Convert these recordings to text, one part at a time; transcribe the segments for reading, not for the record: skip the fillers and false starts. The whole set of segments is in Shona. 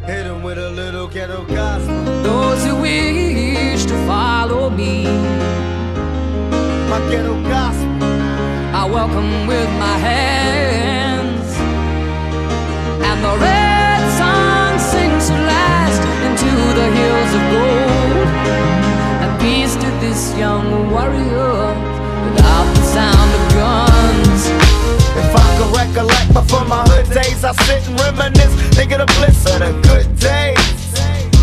Hit him with a little ghetto gospel. Those who wish to follow me, My ghetto gospel. I welcome with my hands, and the red sun sinks at last into the hills of gold, and peace to this young warrior without the sound of guns. If I could recollect before my hood days, I sit and reminisce, think of the bliss of the good days.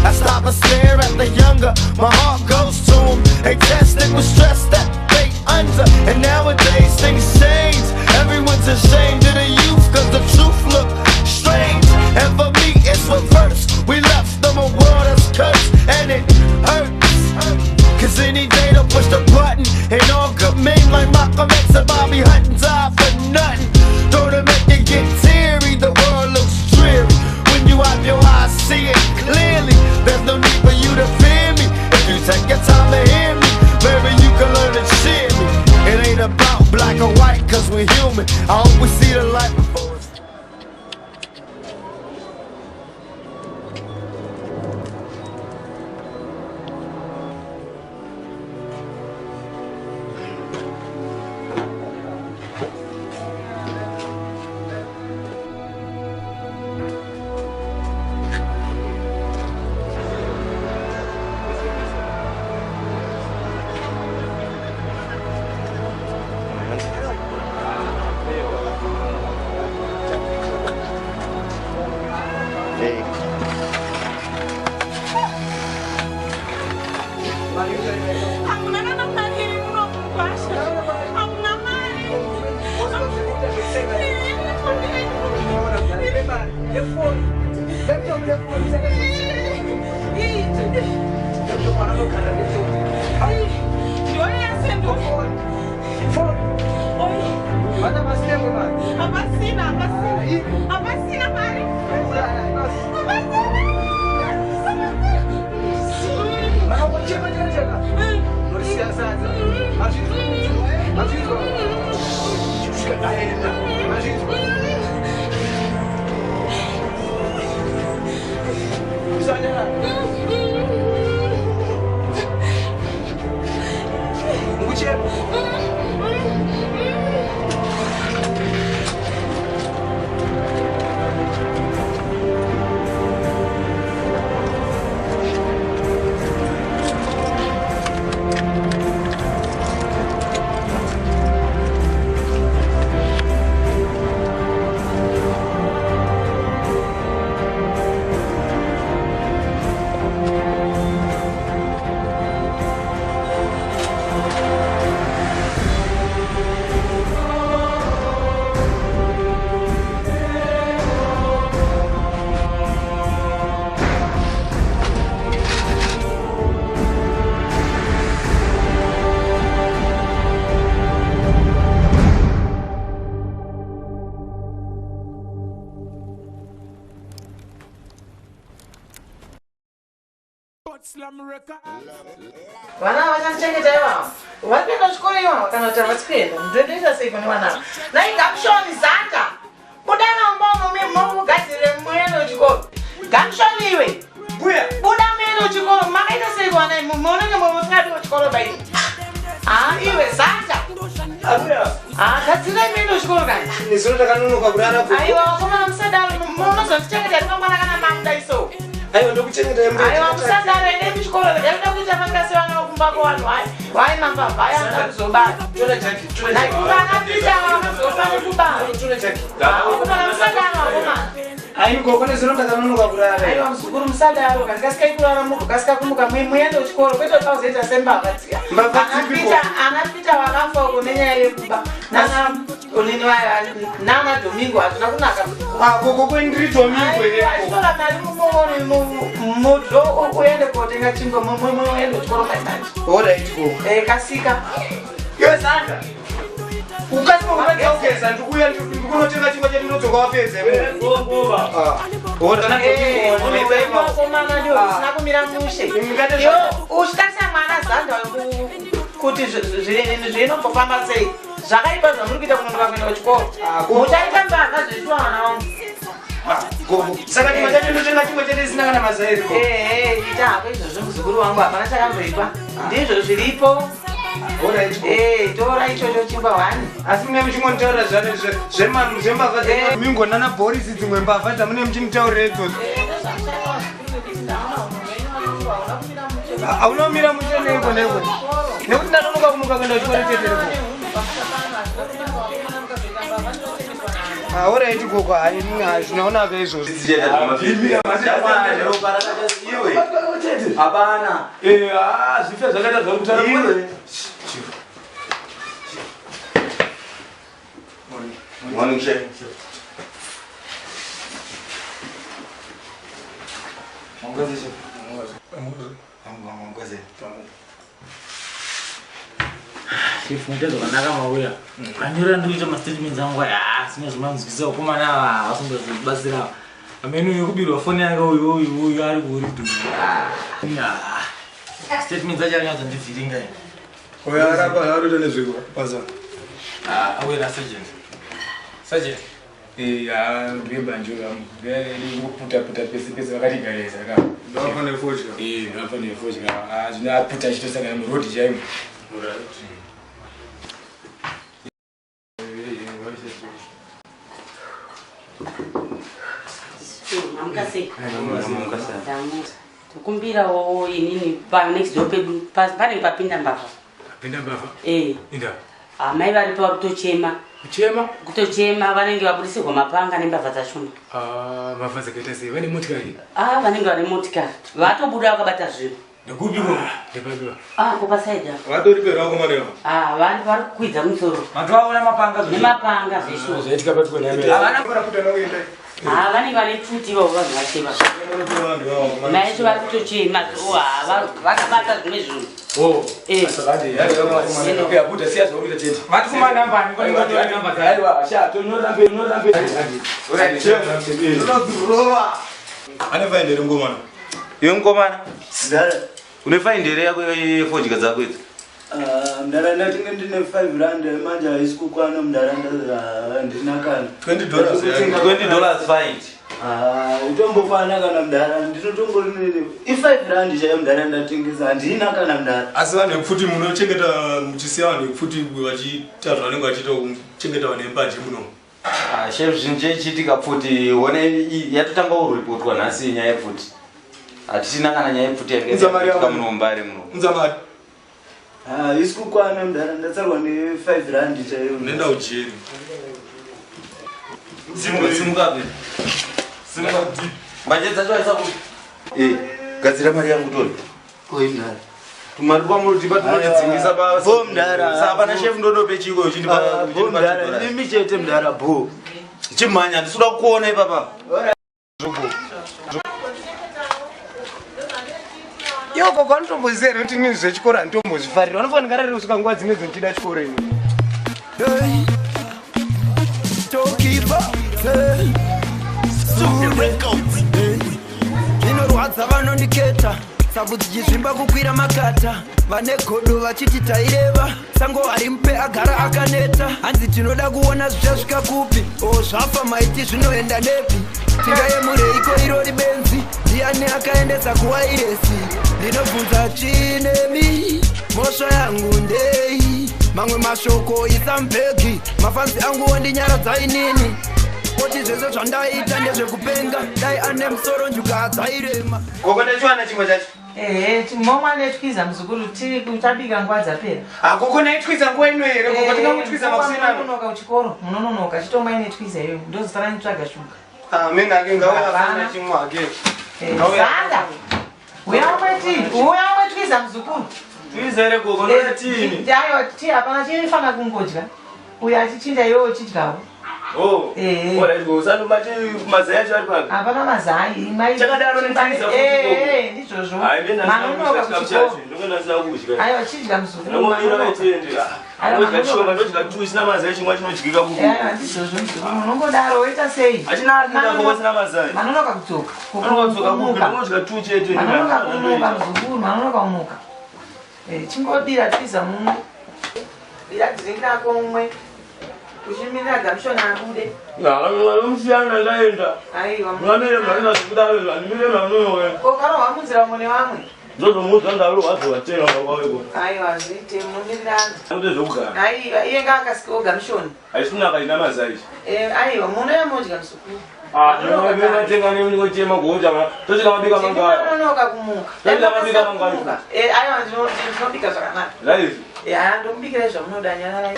I stop and stare at the younger, my heart goes to them. They tested with stress that they under, and nowadays things change. Everyone's ashamed of the youth, cause the truth look strange. And for me it's reverse, we left them a world that's cursed, and it hurts. Cause any day they'll push the button, and all good men like Malcolm X and Bobby Hutton die for nothing. Don't it make you get teary, the world looks dreary. When you have your eyes, see it clearly. There's no need for you to fear me. If you take your time to hear me, maybe you can learn to cheer me. It ain't about black or white, cause we're human. I hope we see the light before us. Vana vachandichengeta ivavo vapinda kuchikoro ivavo kana kuti havasikuenda ndinoita sei kune vana ava naigamshoni zanda budana umomo mugadzirire muende kuchikoro gamshoni iwe buya buda muende kuchikoro makaita sei kuvana munenge musingadi kuchikoro baini iwe zanda gadzira muende kuchikoro kani nezuro takanonoka kurara aiwa vakomana musadaro munozondichengeta rimangwana kana mamudaiso aiwa ndokuchengeta aiwa musadaro ende kuchikoro yakuda kuita makasi vana vakumbako vanhu vai mambavha ayanga kuzobara naikuvakapita vakazofane kubara vakomana musadaro vakomana aiko kune zvino takanonoka kurara aiwa muzukuru musadaro kana kasikaikurara munhu kasikakumuka muende kuchikoro kwete kauzoita sembavha dziya anapita vakafa uko nenyaya yekuba nana domingo hazvina kunaka koko kwendiri domingo aitora mari mudlo uende kotenga chingwa muende kuchikoro kaimanje oraitiko kasika yezanda ukasimakunaogeza ndikuya ndikunotenga chingwa chendinodzoka wapedze vakomana ndio zvisina kumira mushe uchitarisa mwana zanda kuti zvinombofamba sei zvakaipa zvamuri kuita kunonoka kuenda kuchikoro muchaita mbavha zveshuwa vana vangu Gogo. Saka chimwe chacho ndotenga chimwe chete sina kana mazairi. Ita izvozvo muzukuru wangu hapana chakamboipa. Ndizvo zviripo. Tora ichocho chingwa 1. Asi mune muchingonditaura zvembavha dzenyu mingonana bhorisi dzimwe mbavha dzamune muchinitaurira idzodzo. Unomira mucheneiko neko? Nekuti ndanonoka kumuka kuenda kuchikoro chetereko. Alright gogo, zvinoonaka izvozvo. Hapana. Zvifya zvakaita zvakutara iwe. Morning, chef. Chief mtezo kanaka mauya. Anyura ndikuita mastatements angu sina zvimanzwisa ukomana asingazibasira. Ameno yekubirwa phone yanga uyu ari kuri tu. Statements acha nyadza ndivhiringa ine. Oya arapa haruta nezviko paza. Awera sergeant. Sergeant. Ndiye banjo ramu. Ndiye puta pesi vakatigareza ka. Ndofane fodya. Ndofane fodya. Zvina puta chitosanga mu road jaim. Kukumbirawo inini pa next door pedu pane papinda mbavha. Pinda mbavha? Inda. Mai varipo kutochema. Kutochema vanenge vaburisirwa mapanga nembavha dzashoma. Mbavha dzakaita sei? Vane motikari? Vanenge vane motikari. Vatobuda vakabata zvinhu. Ndekupiko? Ndepapiwa. Kupasaidha. Vatoripera kumanewa. Vanhu vari kukwidza musoro. Matoaona mapanga zveshe. Nemapanga zveshe. Zvaitika patuko name. Havana kuita nokuenda. Vanenge vane tuti vanhu vacheva. Maisho vari kutochema. Vakabata zvimwe zvinhu. Asakandi. Kuyabuda siya zvaurita chete. Matikuma nambani kwani namba dzaiwa asha tonyorambe. Unodhurova. Ane faindere ngomana. Iyo ngomana? Sidara. Une faindere yako yefodya dzako idzi? Mndaranda tinge ndine 5 rand manje isikukwana mndaranda ndina kana $20 fine. Utombofana kana mndaranda ndinotongori nini i5 rand chayo mndaranda tingisa ndina kana mndaranda. Asi vanhu vekuti munochengeta muchisiya vanhu vekuti vachiita zvavanenge vachiita kuchengeta vanhu vembanje muno. Chef zvinje chitika pfuti one yatotanga kuripotwa nhasi nyaya yepfuti. Hatisina kana nyaya yepfuti yange munombare muno. Unzamari. Isikukwana mndaranda tsarwa ne 5 rand chayo. Nenda ujeri. Simukabe. Manje dzacho aisaku. Gadzira mari yangu tori. Koindara. Tumari pamuti patinotidzingisa basa. Bo mndara. Sapa na chef ndonope chiko uchindipa. Bo mndara ndimi chete mndara bo. Chimhanya ndisuda kuona ipapa. Yoko kwanotombozera kuti inini zvechikora nditombozvifarira. Vanofana ngarare kusvika nguva dzimwe dzinchida chikoro ino. Inorwadza vanondiketa sabu dzichizvimba kukwira makata vane godo vachiti taireva sango ari mupe agara akaneta hanzi tinoda kuona zvichasvika kupi zvafa maiti zvinoenda nepi tingayemureiko irori benzi ndiani akaendesa kuwairesi ndinobvunza chinemi mhosva yangu ndei mamwe mashoko isambegi mafanzi angu ondinyaradza inini kuti zvese zvandaita ndezvekupenga dai ane musoro njuka dzairema. Gogo ndachiwana chimwe chacho. Momwa netwiza muzukuru tabika nguva dzapera. Gogo naitwiza nguva ino here gogo tingamutwiza makusina. Munonoka kuchikoro munonoka chitomwa netwiza iyo ndozitara nitsvaga shuga. Mina ake ngauya afana chimwe ake. Sanda. Uya umwetwiza muzukuru. Twiza here gogo ndotini. Ndayo hapana chifana kungodya. Uya achichinda iwewe chidyawo. Alright, go. Sanu mati mazaya chari paka. Hapana mazai. Chakadaro nitisa futi. Ndizvozvo. Manonoka kuchikoro. Ndongonaza kudya. Aiwa chidya muzukuru. Nomira vetendera. Aiwa chishoma ndodya tuisina mazaya chimwe chinodyika kuku. Ndizvozvo muzukuru. Unongodaro woita sei? Achina kuda kuwasina mazaya. Manonoka kudzoka. Kudzoka kuku ndodya tu chete. Manonoka kumuka muzukuru. Manonoka kumuka. Chingodira twiza mumwe. Ira dzinga komwe. Kushimira gamshona abude. Umsiyana ndaenda. Aiwa. Ngamire mwana sikudala, ndimire mwana. Kokaro wamuzira mune wamwe. Zozo muza ndalo wazo watela ngaweko. Aiwa zite mundirana. Ndezokugara. Aiwa iye ngakasiko gamshoni. Aisina kaina mazai. Aiwa mune yamoji gamsuku. Ndio tenga ni ngochema kuja ma. Tozi kama bika manga. No kakumuka. Tozi kama bika manga. Aiwa ndinobika zvakana. Live. Ndombikira zvamunodanyana.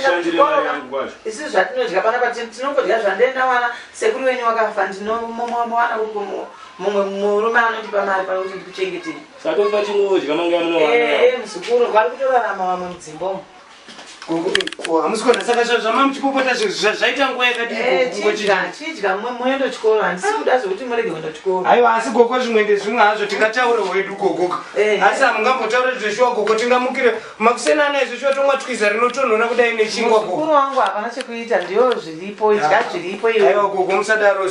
Isi zvatinodya panapa tinongodya zvandenda wana sekuru wenyu wakafa ndinomomowana kuti mumwe murume anondipa mari pane kuti ndikuchengetei. Satofa chingodya manga munowana. Muzukuru vari kutorarama vamwe mudzimbo. Hamusikona saka zvama muchipopota zvaita nguva yakadii muendo chikoro handisi kuda zvokuti murege kuenda chikoro. Aiwa asi goko zvimwe ndezvimwe hazvo tingataura wedu gogoka asi hamungambotaura zveshuwa goko tingamukire makusena ana izveshuwa tomwa twiza rinotonhora kudai nechingwa goko. Muzukuru wangu hapana chekuita ndiyo zviripo idya zviripo iwe. Aiwa gogo musadaro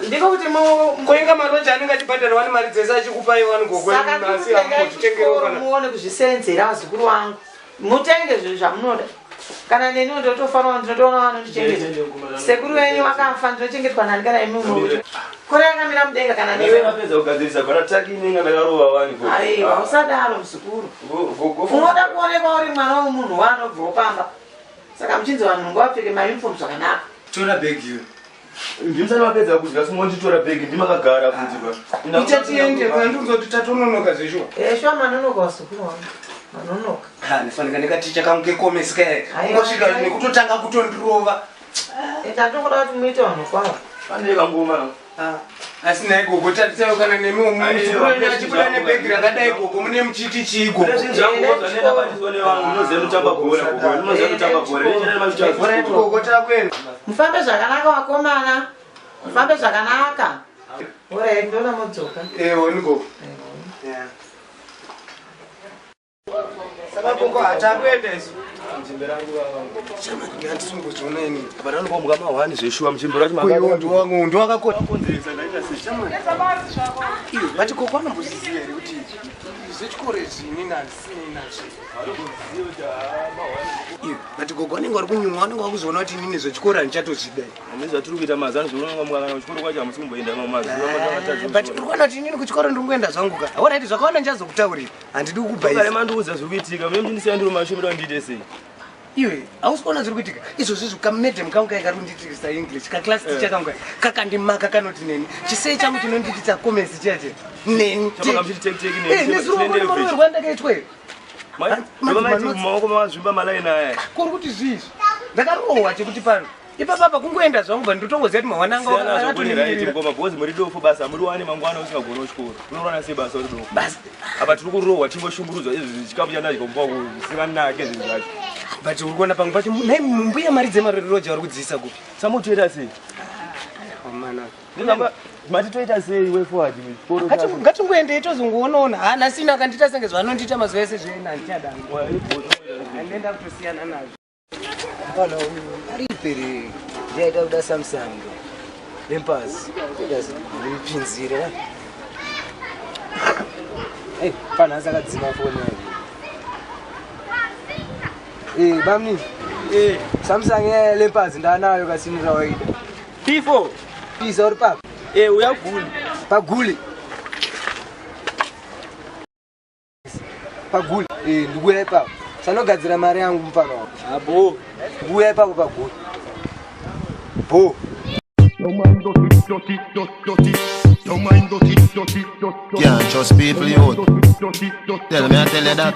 ndiko kuti koinga maroja anenge achibhadharwa nemari dzese achikupai wani gogo asi hamuzvitengerwa muone kuzvisenzera vazukuru vangu. Mutenge zvinhu zvamunoda kana neni ndotofanira ndinotoona vanondichengeta sekuru wenyu wakafa ndinochengetwa nani kana imimi kore yakamira mudenga kana newe apedza kugadzirisa kana taki inenge ndakarova wani aiwa usadaro muzukuru unoda kuoneka uri mwana wemunhu wanobva wopamba saka muchinzi vanhu ngavapfeke mayunifomu zvakanaka. Tora bhegi iyo ndimsana vapedza kudya simonditora bhegi ndimakagara kuti pa ichatiende pandinzoti tatononoka zveshuwa shuwa manonoka vazukuru wangu manonoka nifanika ndikaticha kangu kekomesi kaya ngosvika nekutotanga kutondirova tandokuda kuti muite vanhu kwavo pane kangoma asi naye gogo tatitsayo kana nemiwo musukuroenyu achibuda nebhegi rakadai gogo mune muchiti chii gogo gogo takwenda mufambe zvakanaka vakomana mufambe zvakanaka urai ndona mudzoka oni gogo saka gogo hatakwenda isu ndandisingozviona ini vananopamuka mahwani zveshuwa muchimbo racho ndo wakakonzeresa ndaita bati gogo anombozviziva here kuti zvechikoro izvi inini handisinei nazvo bati gogo anenge ari kunyumwa anenge akuzoona kuti inini zvechikoro handichatozvidai amene zvatiri kuita mazano zvinongamukana kuchikoro kwacho hamusi kumboenda but uri kuona kuti inini kuchikoro ndiri kungoenda zvangu ka oraiti zvakaona ndichazokutaurira handidi kukubhaisa mandiudza zviri kuitika mune mundisiyandiri mumashumiro ndiite sei iwe hausi kuona zviri kuitika izvozvizvo kamedhem kangu kai kari kunditirisa english kaklasi ticha kangu kai kakandimaka kanoti neni chisei changu chinondititsa komesi chiyache neni nesirowakona rwandakaitweyo maoko mazvimba malaini aya kuri kuti zvizvi ndakarohwa chekuti pano ipapapa kungoenda zvangu bva ndotongoziva kuti mawanangaatoningoma bhozi muri dofo basa muri wane mangwana usingagona kuchikoro unoona sei basa uri dofo basi apa tiri kurohwa tingoshungurudzwa izvi chikafu chandaika kumba kusinganake zvinhu zvacho but uri kuona pamwe pacho mbuya mari dzemaroriroja vari kudziisa kuti samotoita sei matitoita sei way forward ngatingoendei tozongoonaona hanasina akandita senge zvanondita mazuva ese zvenandichadangaenda kutosiyana nazvo Hello, aripere ndiyaita kuda Samsung lempasi ndazipinzire pana sakadzima foni yake bamni Samsung lempasi ndanayo kasinira waida P4 pisa uri papa uyaguli paguli ndikuya ipapo sanogadzira mari yangu mupano wako abo ndikuya ipapo paguli bo Don't mind dirty. Can't trust people, you. Tell me, I tell you that.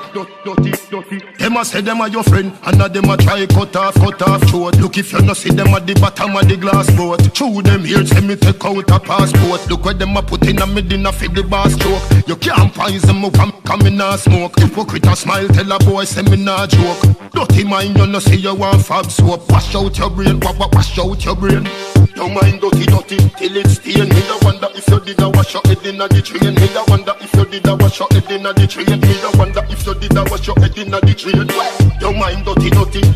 Them a say them are your friend, and now them a try cut off throat. Look if you no see them at the bottom of the glass boat. Chew them here, say me take out a passport. Look what them a put in a mid in a fit the bar stroke. You can't poison me from coming and smoke. Hypocrite a smile, tell a boy say me not joke. Dirty mind, you no see you want fab soap. Wash out your brain, wash out your brain. Don't mind dirty till it's stain. Me da wonder if you did a wash your head inna the drain. Me da wonder if you did a wash your head inna the drain. Me da wonder if you did a wash your head inna the drain. Don't mind dirty,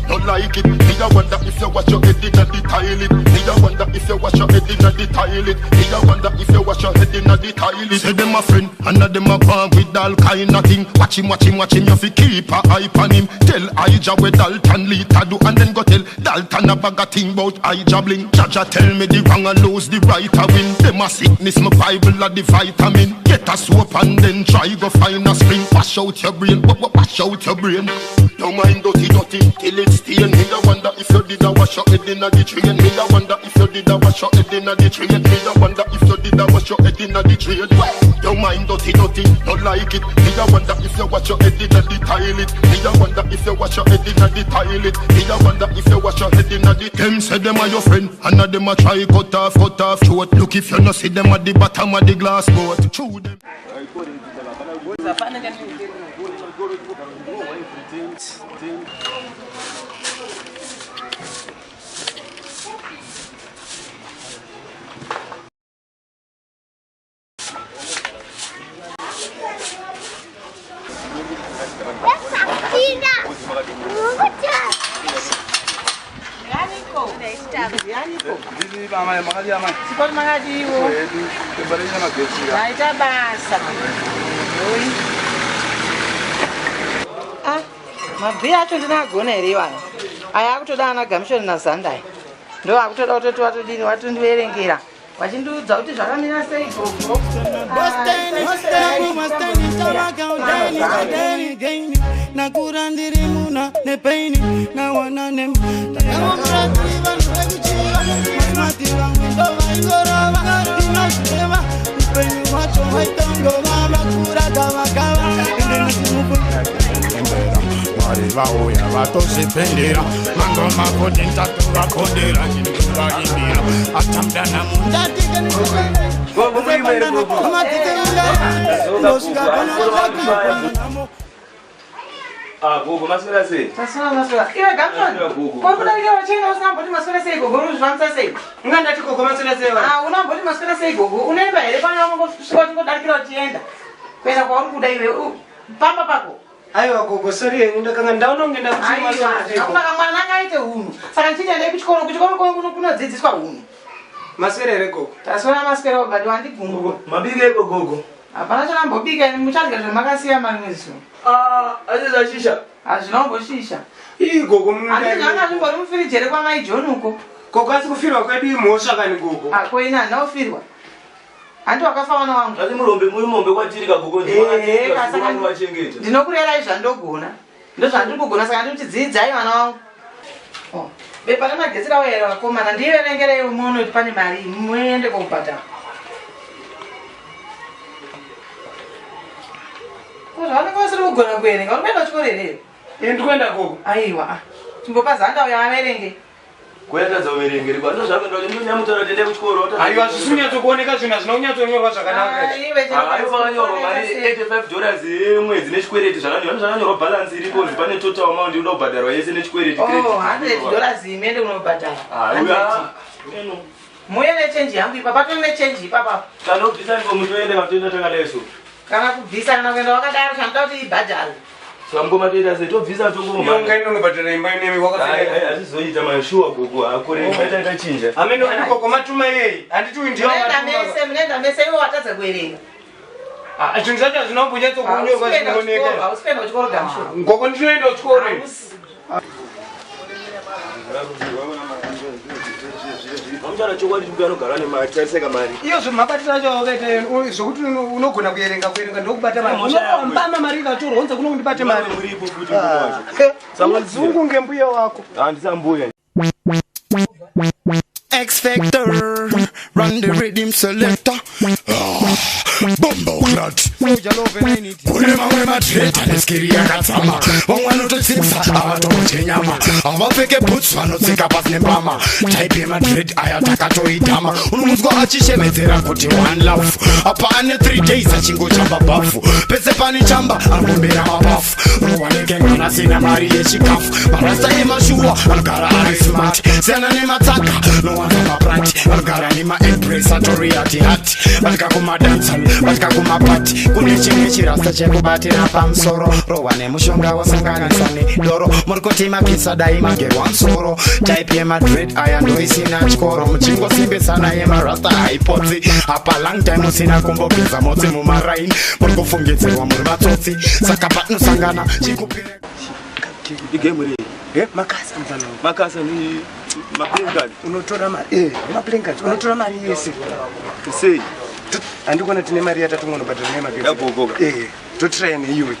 don't like it. Me da wonder if you wash your head inna the toilet. Me da wonder if you wash your head inna the toilet. Me da wonder if you wash your head inna the toilet. Say them a friend, and them a bond with all kind of thing. Watch him, you fi keep a eye on him. Tell Ija where Dalton Lita do, and then go tell Dalton a bag a thing about Ija bling. Jaja tell me the wrong and lose the right a win. Them a sickness, my Bible a the vitamin. Get a soap and then try go find a spring. Wash out your brain, wash out your brain. Don't mind dirty till it's stain. Me da wonder if you did a wash your head inna the drain. Me da wonder if you did a wash your head inna the drain. Me da wonder if you did a wash your head inna the drain. Don't mind dirty, don't like it. Me da wonder if you wash your head inna the toilet. Me da wonder if you wash your head inna the toilet. Me da wonder if you wash your head inna the. Them say them are your friend, and now them a try cut off throat. Look if you no see them at the bottom of the glass boat. Chew them. mabhiya acho ndinagona here iwana aya akutoda ana gamishoni nazandai ndo akutoda kutoti watodini watondiverengera vachindiudza kuti zvakamira sei nakura ndiri muna nepaini nawana nemati vangu ndovaingorova inozvireva upenyu wacho waitongova vakura gavagava endenatimuku Mari vauya vatozvipendera mangoma kuti ntatu vakondera chindivaimbira atamdana Gogo, maswera sei? Maswera. Iwe gamshoni. Kwa kudarika wachina usamboti maswera sei gogo, unuzvamsa sei? Ungandati gogo maswera sei wani? Unamboti maswera sei gogo, unaimba here pano wamongo kusvika tingodarikira uchienda. Kuenda kwauri kuda iwe, pamba pako. Aiwa gogo, sorry yenyu ndakanga ndaunongenda kuti maswera sei. Aiwa, mwana akaite hunhu. Saka ndichitenda kuchikoro kwangu kunodzidziswa hunhu. Maswera here gogo. Taswera maswera wabadi wandigungu. Mabike iko gogo. Hapana chanambobika muchadya zvemakasiya mamwezo. Aziza shisha. Azvinomboshisha. Ii gogo andizvanga zvimbori mufirijere kwamai John uko. Gogo asi kufirwa kwedu imhosva kani gogo. Koina handinofirwa. Handi wakafa mwana wangu. Asi murombe kwatiri kagogo ndinokuchengeta. Ndinokurerai zvandogona. Ndozvandikugona saka ndikuti dzidzai mwana wangu. Bepa remagetsi rawera vakomana ndiverengerei muone kuti pane mari muende koubhadhara. Zvavanenge vasiri kugona kuerenga unoenda kuchikoro here? Ndikuenda gogo. Aiwa. Chimbopa zanda uyo averenge. Kuenda uverengere kwa ndo zvako ndo nyamutara tende kuchikoro. Aiwa zvisinyatsongooneka zvinhu zvinonyatsoonyorwa zvakanaka. Aiwa nyorwa mari $85 mwedzi nechikwereti zvakanyorwa balance iripo pane total amount inoda kubhadharwa yese nechikwereti credit. $100 imende unobhadhara. Aiwa. Muye nechange yangu ipa pato nechange ipapa. Kana kubvisa ndipo mutoenda katoenda takaleso. Kana kubvisa kana kuenda wakadaro chanoda kuti ibhadhare. Sambo matenda se tobvisa tongoma. Yonga inonobhadhara imba inemi wakafika. Azizoita mashuwa gogo akore meta ngachinja. Ameno gogo matuma yei. Anditi ndiyo matuma. Munenda mese iwe watadza kuerenga. Zvinhu zvacho hazvinobvunyatso kunyorwa zvinooneka. Hausikwenda kuchikoro gamshoni. Gogo ndinoenda kuchikoro. Amutara chokwadi kuti anogara nemachaiseka mari. Iyo zvemabatira acho wakaita zvokuti unogona kuerenga ndokubata mari. Unopamba mari ikatorwa unza kuno kundibate mari. Muripo kuti kunowacho. Muzungu ngembuya wako. Handisambuya. X Factor, run the rhythm selector. Bombo clot. Kulema wema treta neskiri yakatama. Wanototsika avatochenyama. Avapfeke boots vanotsika pasi nembama. Type yemadred ayatakatoitama. Unomuzwa achishemedzera kuti one love. Apa ane 3 days achingochamba bafu. Pese pani chamba angombera mabafu. Unowaneke mwana sina mari yechikafu. Marasta yemashuwa anogara ari smart. siyana nemataka nowanga mapranti vanogara nemaempresa toriati hati vasvika kumadansal vasvika kumapati kune chimwe chirasta chekubatira pamusoro rohwa nemushonga wasanganisa nedoro muri kuti mapisa dai magerwa musoro type yemadred aya ndoisina tyoro muchingosimbisana yemarasta haipotsi apa long time usina kumbogeza motsi mumaraini muri kufungidzirwa muri matsotsi saka patinosangana chikupire igemuri makasa mfano makasa ni maplinkard unotora mari maplinkard unotora mari yese sei andikona tine mari yatatu ngono badala nemagezi yagogoga totrain iwe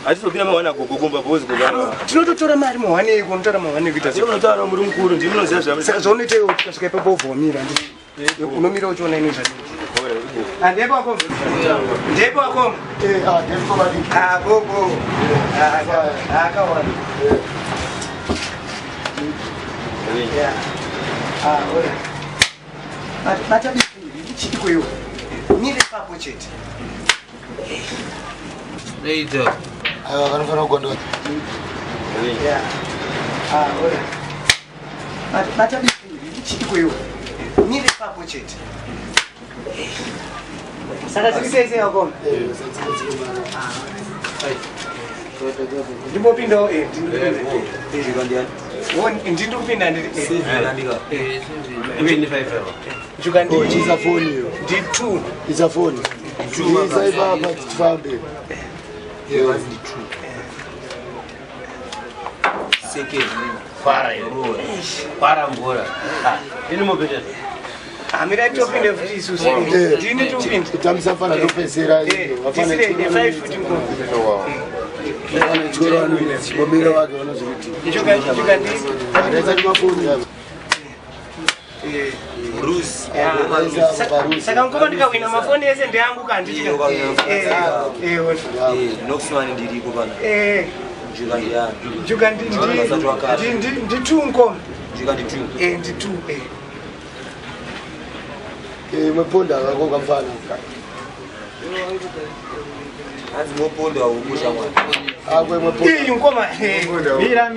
atizopina mawana gogogomba bozi gogana tinototora mari muhwane iko unotora muhwane kuita sei unotora muri mukuru ndinoziva zvamuri saka zvonoitewo ukasvika ipapo uvomira unomira uchiona ine zvadi ndepo akombo ndepo akombo bobo akawanda bata chitiko iwo mire papo chete aiwa vanofana kugondoa bata chitiko iwo mire papo chete saka zikisese akombo ndimbopindawo ndindikupinda isafoni isaibaba tifambe para mvura inimopeta amira topinde futi isusu ndini tupinde tamsafana topesera mobile wake saka ngoma ndikawina mafoni ese ndeyangu kandijuka nditunko nditu mweponda akakoka mfana azimoponda ukusha mwana akwe mweponda iyi ngoma mira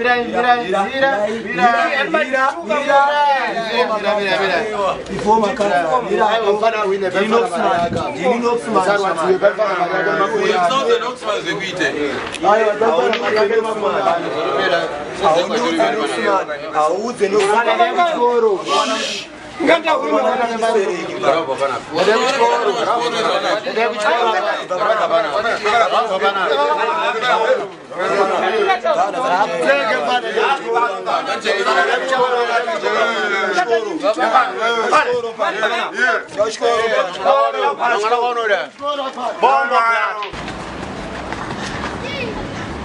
ifoma kana mira mfana wine bafana sarwa tiwe bafana nganda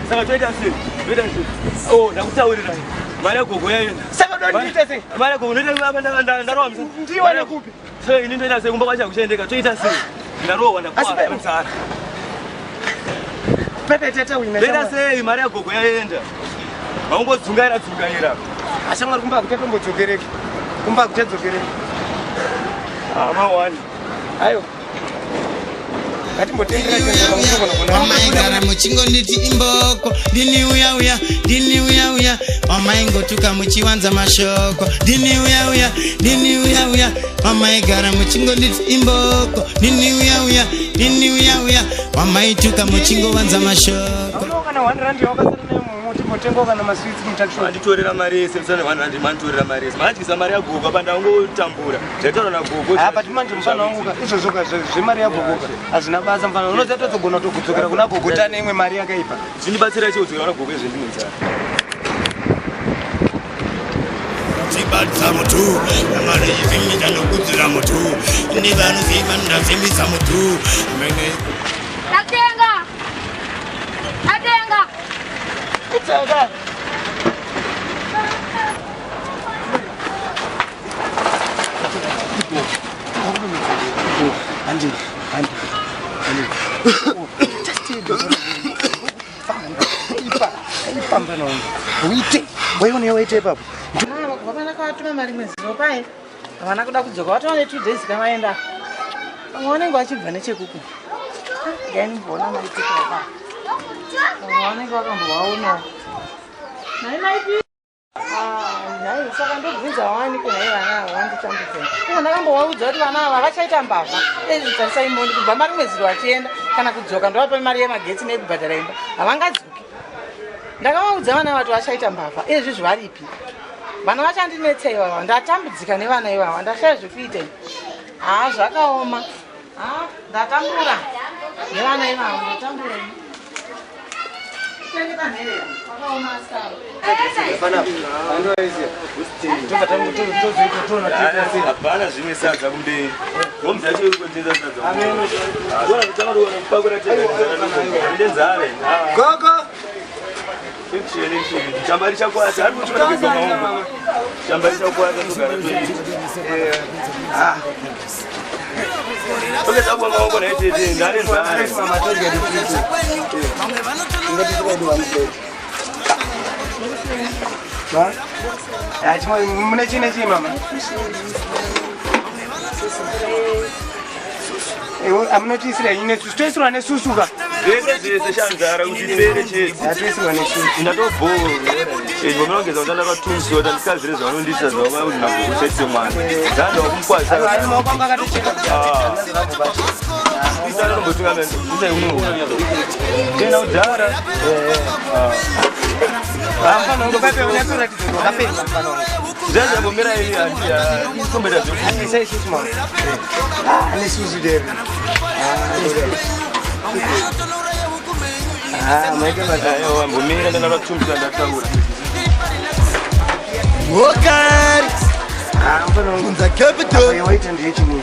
saka toita sei ndakutaurira mari yagogo yaenda saka ndinoita sei mari yagogo ndarowa ndiwane kupi saka ini ndoita sei kumba kwacha kuchendeka toita sei ndarowa ndakuara pepe tete wina ndoita sei mari yagogo yaenda vaungodzungaira ashamwari kumba kutetombodzokерeki kumba kutedzokereki mawani ayo wamaigara muchingonditi imboko ndini uyauya wamaingotuka muchiwanza mashoko ndini uyauya wamaigara muchingonditi imboko ndini uyauya wamaituka muchingowanza mashoko anditorera mari yese manditorera mari yese mandiisa mari yagogo apa ndangotambura ndaitaura nagogo but manje mfana wangu izvozoka zvemari yagogoka hazvina basa mfana unoziva tozogona kutokudzokera kuna gogo tane imwe mari yakaipa zvindibatsira chiodzokera kuna gogo ezvendinenzara tibatsa mutu amari izimita nokudzira mutu ndi vanoziva ndazimisa mutu atenga kutsaka waite papo vapana kavatuma mari mweziro pai havana kuda kudzoka vatova ne2 days kavaenda vamwe vanenge vachibva nechekuku gainimboona maitekapa vamwe vanenge vakambovaunawo nainaipi hai saka ndobvunza wani kuna ivana ava vanditambudzeni ino ndakambovaudza kuti vana ava vachaita mbavha ezvitsarisa imoni kubva mari mwedzi vachienda kana kudzoka ndovapa mari yemagetsi nekubhadhara imba havangadzoki ndakavaudza vana vati vachaita mbavha izvi zvivaripi vana vachandinetsa ivava ndatambudzika nevana ivava ndashaya zvekuitei zvakaoma ndatambura nevana ivava ndatambura hapana zvimwe sadza kumberi ngomzi yacho iri kuendesa sadzaendenzare gogo chambari chakwasa ari kuchionakezwa maungo chambari chakwasa togara tokezakwa maungo naitete ndarenzare mune chine chii mama amunotiisira ine susu toisirwa nesusuka zvese zvese shanzara kuti ipere chete toisirwa nesusu ndatobhoro vomunongeza kuti ndakatumisiwa kuti andikazire zvavanondisa zvavakuti nabhuku chete mwana ndanda wakumukwaisa tena udhara zvazvambomira ini handikombeta nesusu deri mbomira ndandakatumisa ndataura Wakari Unza capital waita ndiye chimwe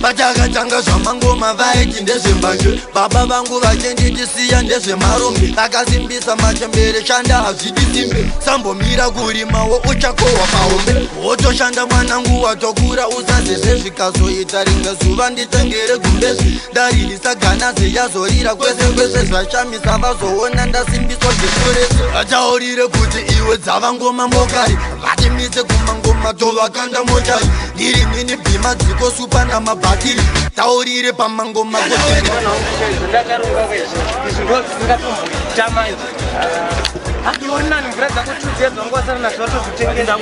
Vachakatanga zvamangoma vaiti ndezvembanje baba vangu vachenditisiya ndezvemarombe akasimbisa machembere shanda hazvidi simbe sambomira kurimawo uchakohwa mahombe wotoshanda mwanangu watokura usazezvezvikazoita rimwe zuva nditengere gumbezi ndaririsa ganazi yazorira kwese kwese zvashamisa vazoona ndasimbiswa zvekurese vachaurire kuti iwe dzavangoma mokari vatimise kumangoma tovakanda motari ndiri nini bhima dziko supa namabhatiri taurire pamangoma andionani mvura dzakutudzedzwa ngwasara nazvo watozvitengesa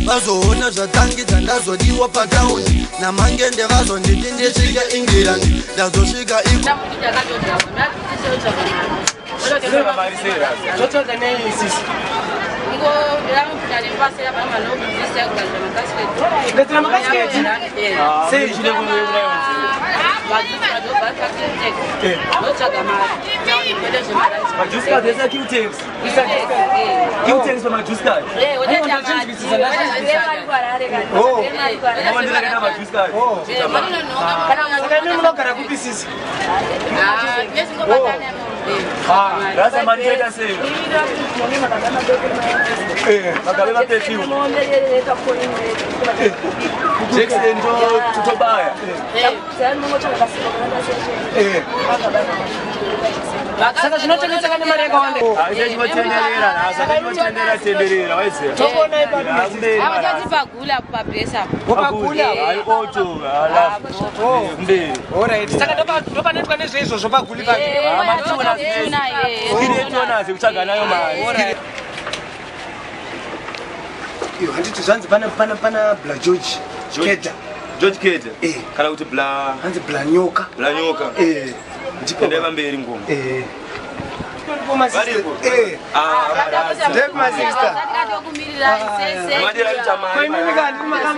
vazoona zvatangidza ndazodiwa pataundi namangende vazonditi ndisvike england ndazosvika munogara kupisisa rasa manjeta sei magabe vapefiwa Jackson ndo tutobaya saka zvinotengesa kane mari yakawanda tenderera waiziya tokuona ipamberi avachazipagula pabhesa wakagula oto mberi alright saka ndopanoitwa nezveizvozvo paguli pakiretionaze kutsvaga nayo mari handiti zvanzi pana bla george keda kana kuti bla hanzi bla nyoka ndipendeva mberi ngoma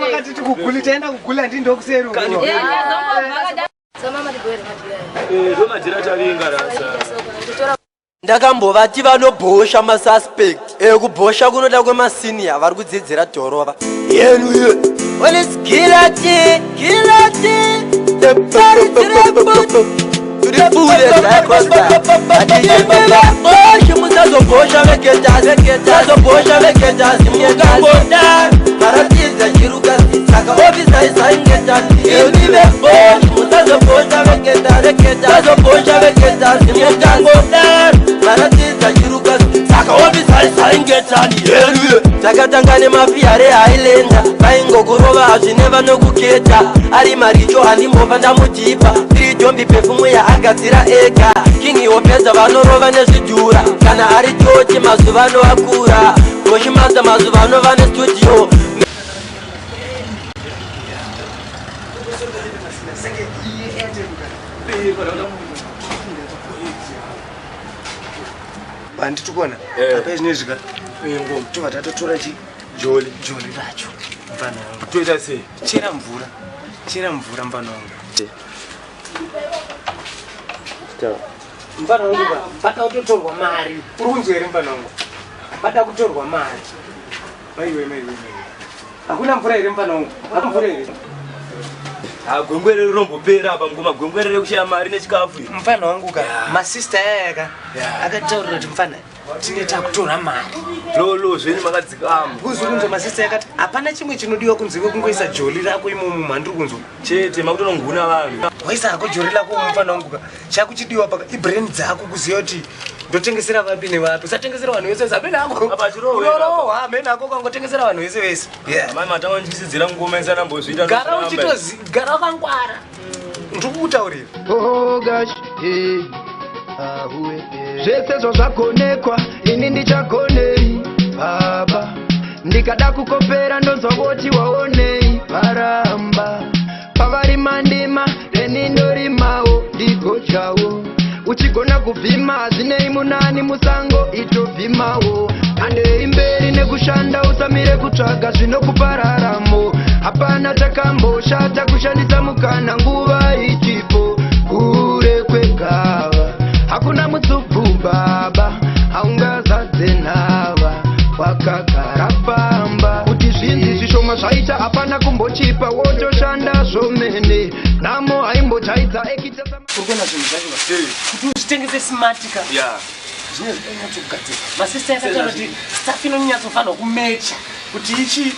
makatiti kuguli taenda kugula ndindokuseruko zomajira taringa rasa ndakambovati vanobhosha masuspect ekubhosha kunoda kwemasiniya vari kudzidzira dhorova yenuye musazobhosha vegetazi musaisa ingetani Yenive bosh Mutazo bosha veketa Tazo bosha veketa Simutangodan Maratiza jirukas Saka obisaisa ingetani Yenive Takatangane mafiyare hailenda Vaingo kurova hazvineva nokuketa Ari maricho handimova ndamutipa Tiri jombi pefumu ya agadzira ega Kingi opedza vanorova nezvidhura Kana ari chochi mazuva anoakura Koshimasa mazuva anova nestudio Bandi tukona apa izvinezvika ngom tova tatotora chi joli racho mfana wangu toita sei chera mvura mfana wangu mfana wangu bada kutotorwa mari uri kunzwa here mfana wangu bada kutorwa mari maiwe hakuna mvura here mfana wangu hakuna mvura here gwengwerere rinombopera apa ngoma gwengwerere kushaya mari nechikafu mfana wangu ka masista yayaka akataurira kuti mfana tine takutora mari lolo zvenyu makadzikama kuzwi kunzwa masista yakati hapana chimwe chinodiwa kunziwe kungoisa joli rako imomo mandiri kunzwa chete makutononguna vanhu waisa hako joli rako mufana wangu ka chakuchidiwa paka ibrand dzako kuziva kuti ndotengesera vapi nevapi usatengesera vanhu vese vese amene akoa amene ako kangotengesera vanhu vese vese amai matanga ndichisidzira ngoma isanambozviita gara uchitozi gara wakangwara ndikukutaurira zvese zvazvakonekwa ini ndichakonei baba ndikada kukopera ndonzwa kuti waonei paramba pavari mandima reni ndorimawo ndigochawo uchigona kubvima hazinei munani musango itobvimawo handei mberi nekushanda usamire kutsvaga zvinokupararamo hapana takamboshata kushandisa mukana nguva ichipo kure kwegava hakuna mutsubvu baba haungazadze nhava wakagara pamba kuti zvinzi zvishoma zvaita hapana kumbochipa wotoshanda zvomene namo haimbochaidza ekita urikuona zvinhu zvacho kuti uzvitengese simatika zvine zvinonyatsogadzira masista yakataura kuti staff inonyatsofanirwa kumecha kuti ichi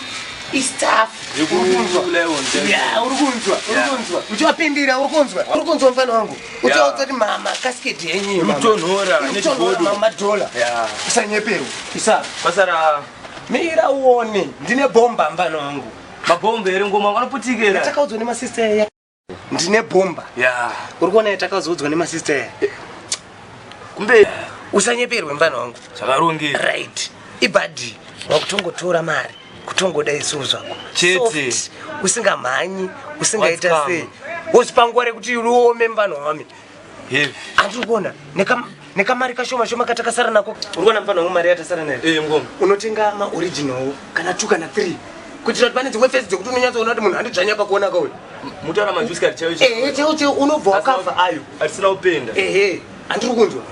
istaff urikunzwa uchivapindira urikunzwa mfana wangu uchaudza kuti makasiketi yenyemamadhola usanyeperwa pasara mira uone ndine bhomba mfana wangu mabhomba ere ngoma vanoputikira yatakaudzwa nemasista ya ndine bhomba urikuona yatakaudzwa nemasista ya kumbe usanyeperwe mfana wangu zvakarongera right ibhadhi wakutongotora mari kutongoda isuru zvako chete usingamhanyi usingaita sei wozvipangware kuti uome mfana wami handiri kuona nekamari kashoma shoma katakasara nako uri kuona mfana wangu mari yatasara nayo ngoma unotenga maoriginal kana 2 kana 3 kuitira kuti pane dzimwe fesi dzekuti unonyatsoona kuti munhu handidzvanya pakuona kauyo mutaura majusikari chaicho unobva wakabva ayo hatisina kupenda handiri kunzwa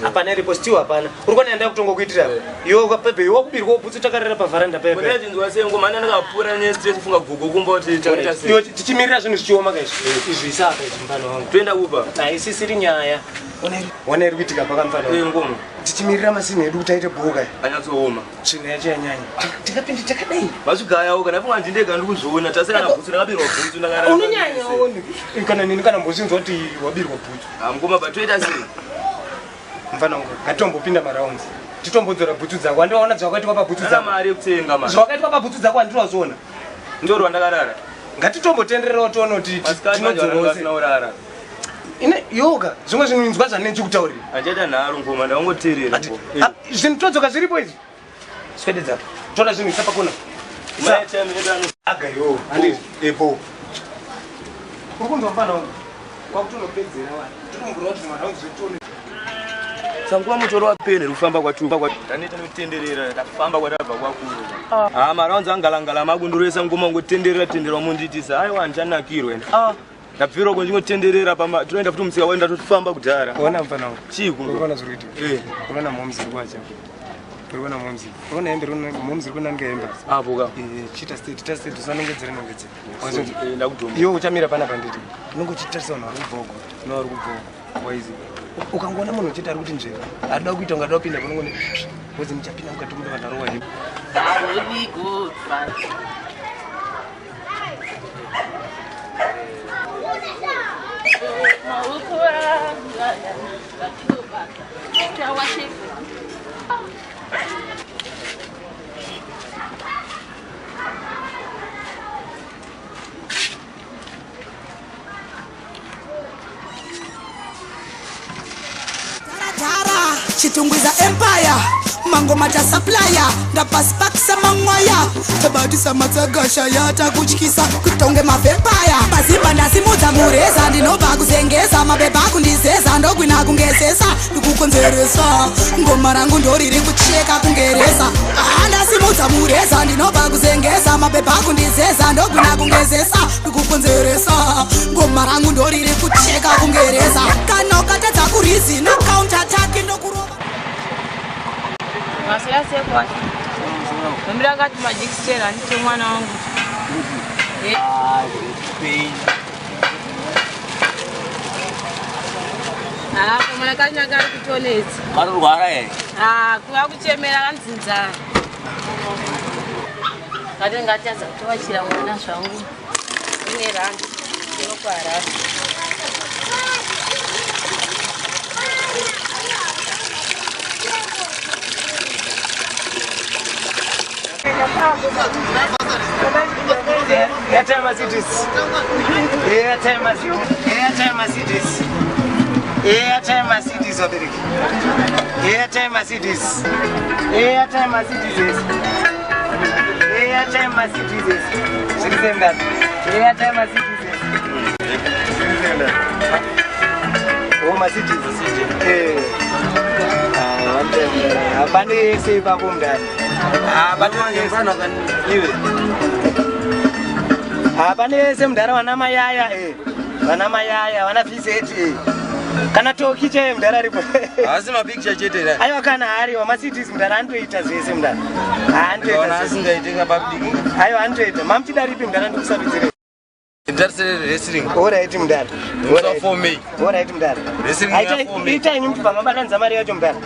hapana iripo still hapana uri kuona yandaya kutonga kuitira iwe ukapepe iwe wakubirwa ubvutsi takarera pavharanda pepetinzwa sengoma ane ndakapfuura nestress kufunga gugo kumba kuti taita sei iwe tichimirira zvinhu zvichioma kaizvi izvi isaka izvi mfana wangu toenda kupa haisisiri nyaya wana iri kuitika paka mfana ngoma tichimirira masini edu kuti aite bhuka anyatsooma tsvina yacho yanyanya tikapindi takadai masvigayawo kana funga ndindega ndikuzviona tasirana bhutsu ndakabirwa bhutsu ndakarara unonyanyawo kana nini kana mbozinzwa kuti wabirwa bhutsu ngoma batoita sei mfana wangu ngatimbopinda maraundi titombodzora bhutsu dzako handiwaona dzawakaitwa pabhutsu dzako mari yekutenga mari zvawakaitwa pabhutsu dzako handiwazviona ndorwa ndakarara ngatitombotendererawo toona kuti tinodzorora ine yoga zvimwe zvinhu inzwa zvanenzi kutaurira handichaita nharo ngoma ndakangoteerera zvinhu todzoka zviripo izvi swededza toda zvinhu isa pakona agayo handiti epo uri kunzwa mfana wangu kwakutonopedzera wani tinombura kuti maraundi zvetone sanguva mutoro wapene kufamba kwatutaneta nokutenderera tafamba kwatabva kwakuru maraundi angalangala makundoresa ngoma ngotenderera tenderera munditisa aiwa ndichanakirwa ende ndabvira uko ndingotenderera tinoenda futi musika waenda tofamba kudhara ona mfana wangu chiikuona zviri kuitika unoona momzi iri kwacha urikuona momzi unoona hembe momzi iri kunanga hembe apo ka chita state usanongedzera nongedzera ndakudhoma iwe uchamira pana panditi unenge uchitarisa vanhu vari kubvogo vari kubvogo waizi ukangoona munhu uchiita ari kuti nzvera adida kuita ungadida kupinda panongone wezi muchapinda mukati muri vanhu varowa hembe Chitungwiza empire mangoma ta supplier ndapasipakisa man'waya tabatisa matsagasha yatakutyisa kutonge mavempire mazimba ndasimudza mureza ndinobva kuzengeza mabeba kundizeza ndogwina kungezesa ndikukonzeresa ngoma rangu ndoriri kucheka kungereza ndasimudza mureza ndinobva kuzengeza mabeba kundizeza ndogwina kungezesa ndikukonzeresa ngoma rangu ndoriri kucheka kungereza kana ukatadza kurizi no counter attack ndokurova Masela sekwa. Mbira ngati majikstera ndicho mwana wangu. Mwana kanya gari kutonezi. Marurwara ere. Kuya kuchemera kanzinza. Kati ngatianza kutowachira mwana zvangu. Ine randi. Ndinokwara. Airtime Mercedes. Airtime Mercedes. Airtime Mercedes. Airtime Mercedes America. Airtime Mercedes. Airtime Mercedes. Airtime Mercedes. Citizen that. Airtime Mercedes. Citizen that. Oh Mercedes. Abandi save kumdani. Pane semudhara wana mayaya vana mayaya vana vizeti kana toki che mudhara ripo asi mapicture chete aiwa kana hari wamasitis mudhara anoita zvese mudhara anoita asingaitenga public aiwa anoita mamuchida ripi mudhara ndikusarudzire wrestling alright mudhara for me alright mudhara itai nyumti pamabatanza mari yacho mudhara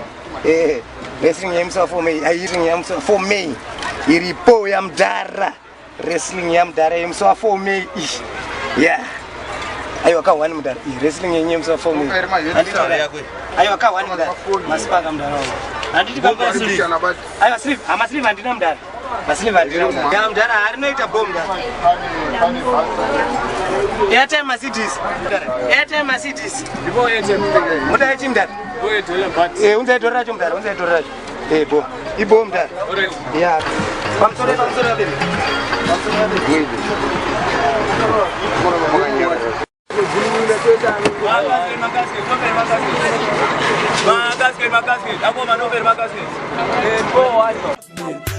wrestling yemusa for me airing yemusa for me iripo ya mudhara wrestling ya mudhara yemusa for me yeah aiwa ka one mudhara wrestling yemusa for me aiwa ka one mudhara masipaka mudhara anditi bamba slip aiwa slip ama slip andina mudhara baslive andina ya mudhara harinoita bomb Airtime Mercedes. Airtime Mercedes. Ndipo muda echi mudhara unzaidhora racho mudhara unzaidhora racho bo ibo mudhara ya pamusoro pabiri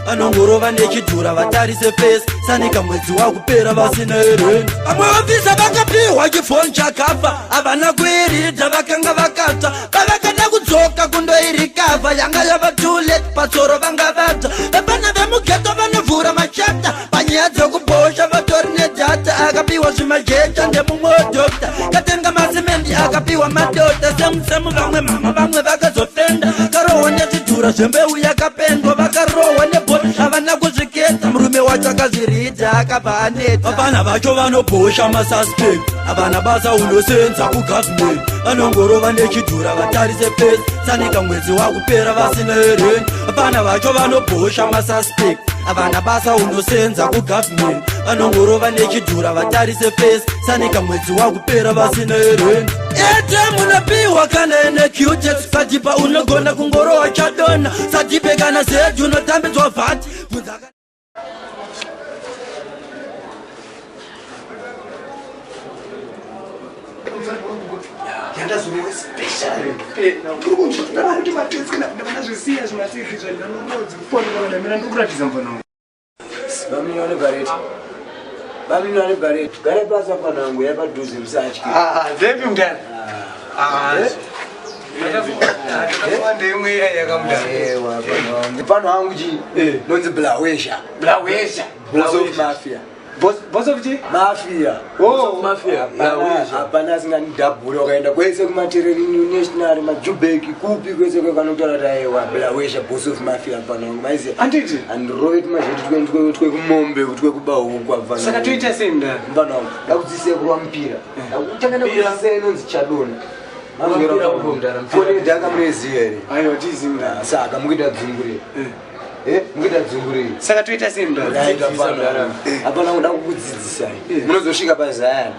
vanongorova nechidhura vatarise fesi sanika mwedzi wakupera vasina hereni vamwe vabvisa vakapiwa chifoni chakafa havana kuiridza vakanga vakata vavakada kudzoka kundoirikavha yanga yava tulet patsoro vanga vabva vapana vemugeto vanovhura machapta panyaya dzekubhosha vatori nedhata akapiwa zvimajecha ndemumwe wedhokta katenga masimendi akapiwa madota semusemu vamwe mama vamwe vakazofenda karohwa nechidhura zvembeu yakapendwa vakarohwa nebhoti havana kuzviketa murume wacho akazviridza akabva aneta vapana vacho vanobhosha masuspect havana basa unosenza kugavhimenti vanongorova nechidhura vatarise pesi sanika mwedzi wakupera vasina hereni vapana vacho vanobhosha masuspect havana basa unosenza kugavhimenti vanongorova nechidhura vatarise fesi sanika mwedzi wakupera vasina hereni ete munopiwa kana ene cutex sadipa unogona kungorowa chadona sadipe kana zeju unotambidzwa vhati yandazorewe special ndikukumbira kuti matesi kana ndavandazvisiya zvimasiki zvandanonodzi kufonera mina ndikuratidza mfanangu Bamiliyoni Barret. Gare basa panangu yapadhuze musatyi. Ndepi mudhara? Ndimwe yakamudhara. Pano hangu chi nonzi Blawesha. Blawesha. Boss of Mafia. Boss of chi? Mafia. Oh, Mafia. Blawesha. Hapana singandidabhura ukaenda kwese kumatereni national majubeki kupi kwese kwekanotora taiwa Blawesha boss of Mafia panangu maize. Anditi? Android mazhetu twekumombe twekubahuku abva. Saka toita sei mudhara? Panangu ndakudzise kwa mpira. Ndakutangana kudzise inonzi Chadona. Amwira kumdara. Mfone ndaka mwezi here. Ayo tizimda. Saka mungita dzunguri. Mungita dzunguri. Saka toita simda. Apana kuda kukudzidzisa. Munozosvika pazaya.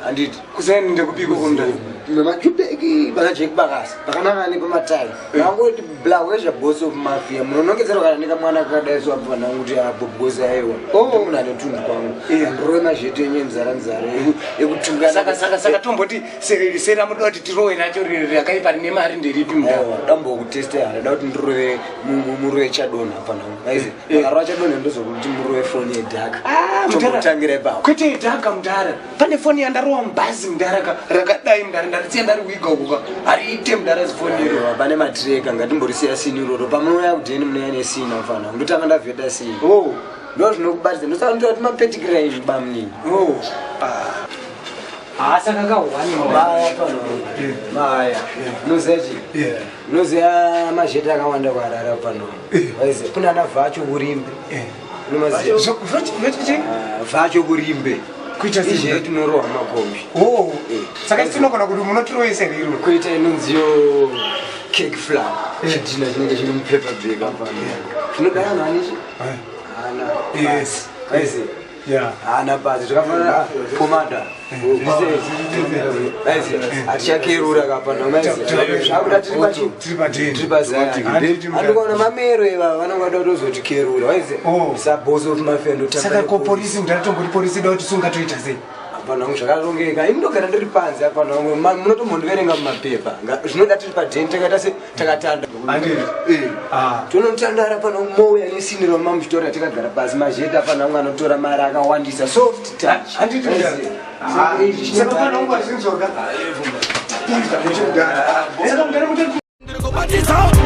Anditi kuseni ndekupiko kumdara. Mamachupeki bakajeki bakasi. Bakanaka nepamatai. Ngangoti blawesha boss of mafia. Munonongedzera kana nekamwana kakadaiswa apana kuti abogoza aiwa. Muna netundu kwangu. Ndrowe mazhete nyenzara nzara ekutunga. Saka tomboti sera muda kuti tirowe nacho rakaipa rine mari nderipi mudaro. Dambo kutesta yana da kuti ndirowe murowe chadona apana. Aizi. Akarwa chadona ndozokuti murowe phone yedhaka. Mutangire ipapo. Kwete yedhaka mudara. Pane phone yandarowa mubhazi mudara rakadai mudara ndaritsiya ndari kuiga ukuka. Ariite mudara zifoni iro. Pane matreka ngatimborisiya sini iroro. Pamunouya kudheni munouya nesini afana. Ndotanga ndavheta sini. Ndo zvinokubatidza. Ndosaka ndoti mapetikira izvi bamnini. Saka kawani maya pano. Maya. Nozechi. Nozeya mazheta akawanda kwarara pano. Waize kuna ana vacho kurimbe. Unomaziya. Vacho kurimbe. Kuita izve tinorohwa makombi. Saka tinogona kuti munotiroisa riro. Kuita inonziyo cake flour. Chidhina chinenge chiri mupaper bag apano. Zvinogara vanhu vane chi? Hana. Yes. Aizi. Hana basi zvakafanana pomada. Aizi. Atichakerura kapano maizi. Akuda tiri pazaya. Andikaona mamero ivava vanongada kutozotikerura. Waizi. Saboso kuti mafendo tamba. Saka ko polisi ndatomboti polisi da kuti sunga toita sei? Apana zvakarongeka. Indogara ndiri panze apana munotombondiverenga mumapepa. Zvinoda tiri padheni takatanda. Tonotandara pano mouya nesiniro mamuchitora takagara pasi mazheta pana umwe anotora mari akawandisa soft touch.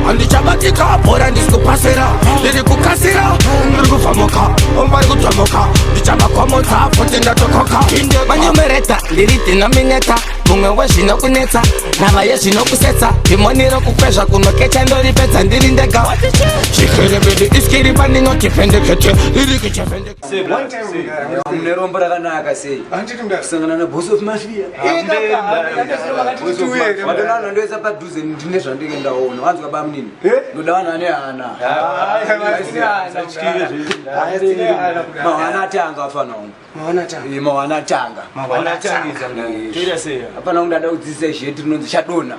Andichabatika bora ndisikupasira ndiri kukasira ndiri kufamuka vari kutomuka ndichavakomodza futi ndatokoka manyomereta ndiri dinomineta mumwe wezvinokunetsa navaye zvinokusetsa ndimoniro kukwezva kunokecha ndoripedza ndiri ndega chikerebedi iskiri pandinotipendekete iri mune rombo rakanaka sei kusangana naboss of mafia madonano ndoisa padhuze ndine zvandike ndaona wanzwa bamnini ndoda vanhu ane hana mahwana atanga afana mahwana atanga apana kundada kudzidzisa izveti rinonzi chadona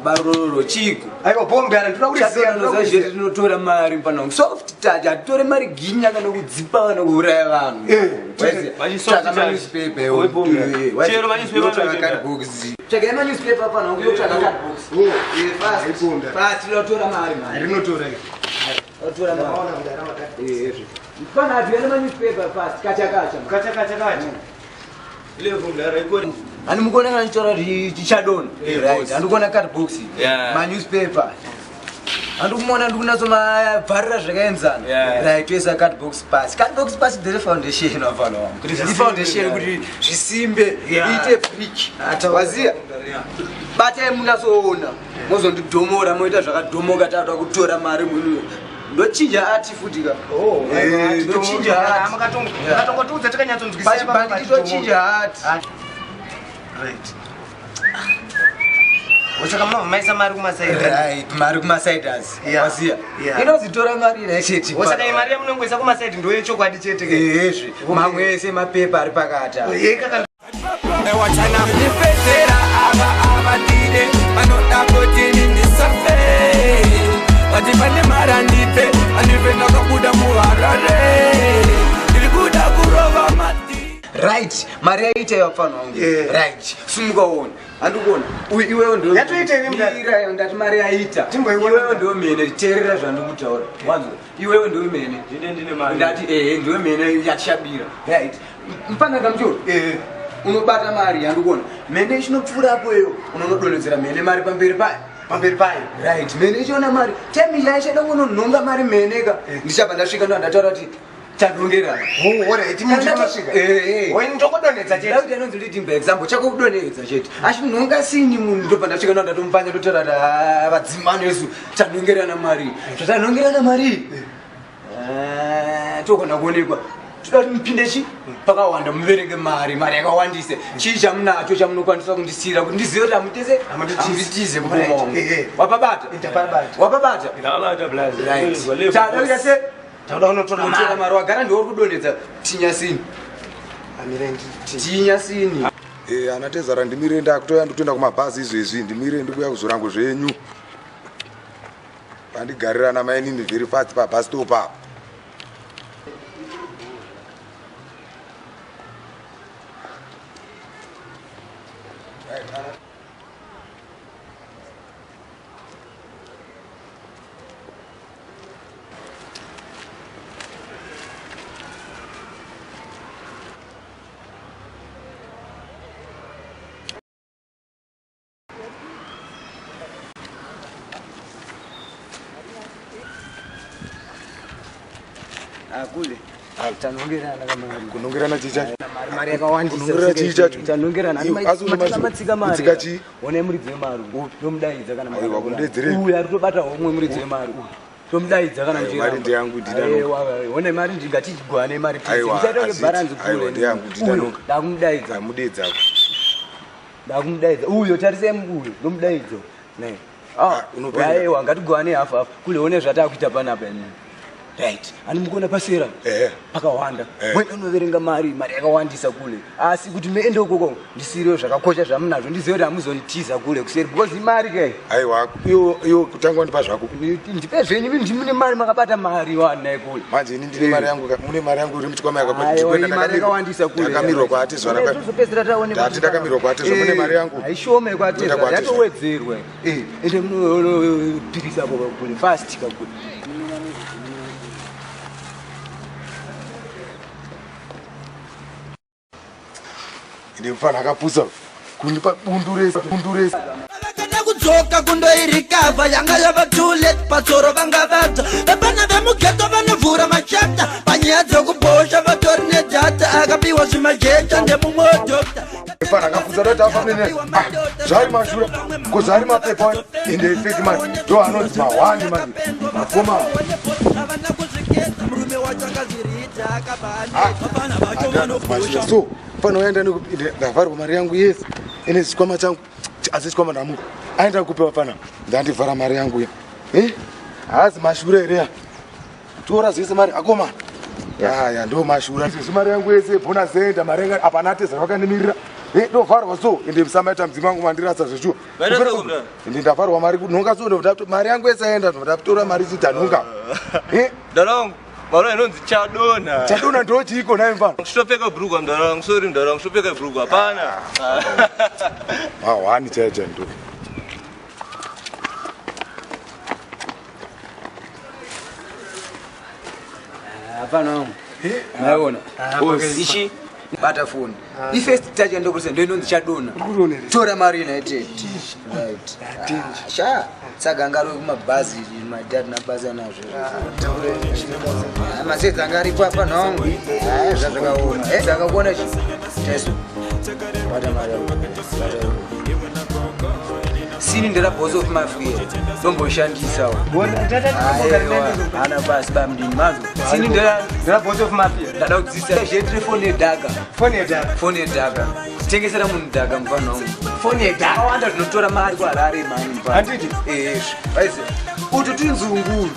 baroro chiku aiwa bombe ara ndoda kuti chadona zvezveti rinotora mari pana soft touch atore mari ginya kana kudzipa kana kuuraya vanhu tsvaka manewspaper tsvakai manewspaper pana kuyotsvaka cardbox fast rinotora mari rinotora otora mari pana advene manewspaper fast kacha ani mukona kana chitora chichadona andikuona cardbox manewspaper andikumona ndikunasomabharira zvakaenzana right toisa cardbox pasi ndere foundation wafana wangu ifoundation kuti zvisimbe iite brick waziya batai munasoona mozondidhomora moita zvakadhomoka tatoda kutora mari mwenu ndochinja ati futika ndochinja ati makatongotiudza tikanyatsonzwisisa pachibhandi titochinja ati Usaka maisa mari kumasaida. Right, mari kumasaidas. Waziya. Inozitora mari ina chete. Usaka imari yamunongoisa kumasaidi ndiyo chokwadi chete ke. Ezvi. Mamwe ese mapepa ari pakata. Ewachana ndipetera ava ndide vanoda kuti ndisafe. Vati pane mari andipe ndakabuda muHarare. Ndiri kuda kurova mati. Right, mari yaita yafana wangu. Right. Sumukaona. Andikuona iwewe ndio yatoita ini mira ndati mari yaita iwewe ndio mene terera zvandikutaura wanzo iwewe ndio mene ndine mari ndati ndio mene yachabira right mpana kamjoro unobata mari andikuona mene chinopfura apoyo unonodonedzera mene mari pamberi payo right mene chiona mari temi yaishada kunonhonga mari meneka ndichabva ndasvika ndo ndataura kuti tadongera example chakudonedza chete achinonga sini munhu ndobva ndasvika ndo ndatomupanya ndotora vadzimani vesu tanongerana mari zvatanongerana mari togona kuonekwa toda mpinde chi pakawanda muverenge mari yakawandise chii chamunacho chamunokwanisa kundisira kuti ndizive kuti amutese amutize kubomongo wapabata tadaita se tauda kunotora mari wagara ndiwo kudonedza tinyasini tinyasini anatezara ndimire ndakutoya ndikutoenda kumabhazi izvezvi ndimire ndikuya kuzorango zvenyu pandigarira namaini ndivhiri fast pabhasi stop apo kule tanongerana kama kunongerana chicha mari yakawandisa kunongerana chicha tanongerana matsika mari chi one muri dze mari ndomudaidza kana mari wakundedzere uyu ari tobata homwe muri dze mari ndomudaidza kana mari ndiyangu ndida one mari ndingatigwane mari tichaitoke balance kule ndiyangu ndida ndakumudaidza mudedza ndakumudaidza uyo tarise uyo ndomudaidza ne aiwa ngatigwane hafu kule one zvatakuita panapa right ani mukona pasera pakawanda mwenda unoverenga mari yakawandisa kule asi kuti muende ukoko ndisiriyo zvakakosha zvamunazvo ndizive kuti hamuzonditiza kule kuseri because imari kai aiwa iwo kutanga ndipa zvako ndipe zvenyu ndimune mari makabata mari wanai kule manje ini ndine mari yangu mune mari yangu iri muchikwama mari yakawandisa kule ndakamirwa kwaatezva tozopedzera taone ndati ndakamirwa kwaatezva mune mari yangu aishome kwaatezva yatowedzerwa ende munopirisa apo kule fast kakule ndimfana akapusa kundipa bunduresa kana kudzoka kundoirikavha yanga yava too late patsoro vanga vadza vapana vemugeto vanovhura machapta panyaya dzokubhosha vatori nedhata akapiwa zvimajecha ndemumodokta mfana akapusa dati afanene zvari mashura kozari mapepa ende efeti mari ndo anonzi mahwani mari mafoma so fana waenda ndavharwa mari yangu yese ine chikwama changu asi chikwama ndamuka aenda kupewa fana ndandivhara mari yangu ya haasi mashura here tora zvese mari akomana ya ndo mashura zvese mari yangu yese bona zenda mari yangu apana atezara vakandimirira ndovharwa so ende musamaita mudzimba wangu mandirasa zvechuwa ende ndavharwa mari kunhonga so mari yangu yese aenda ndatora mari chitanhonga darangu mara inonzi chadona ndo chiko naye mfana kushopeka brugwa mdarangu sorry mdarangu kushopeka brugwa hapana mahwani chaicha ndo hapana maiona ichi bata phone ifirst touch ndokurisa ndo inonzi chadona tora mari united right sha saka ngaro kumabhazi madhad nabhazi anazvo masedza ngaripo apa nhongo zvazvakaona zvakakuona chi teso bata mari sini ndera boss of mafia ndomboshandisawo ana basi bamdini mazvo sini ndera boss of mafia ndada kudzisa zvetire phone yedhaka tengesera munhu dhaka mufana wangu phone yedhaka wanda zvinotora mari kuharare mani handiti vaise uti tinzunguru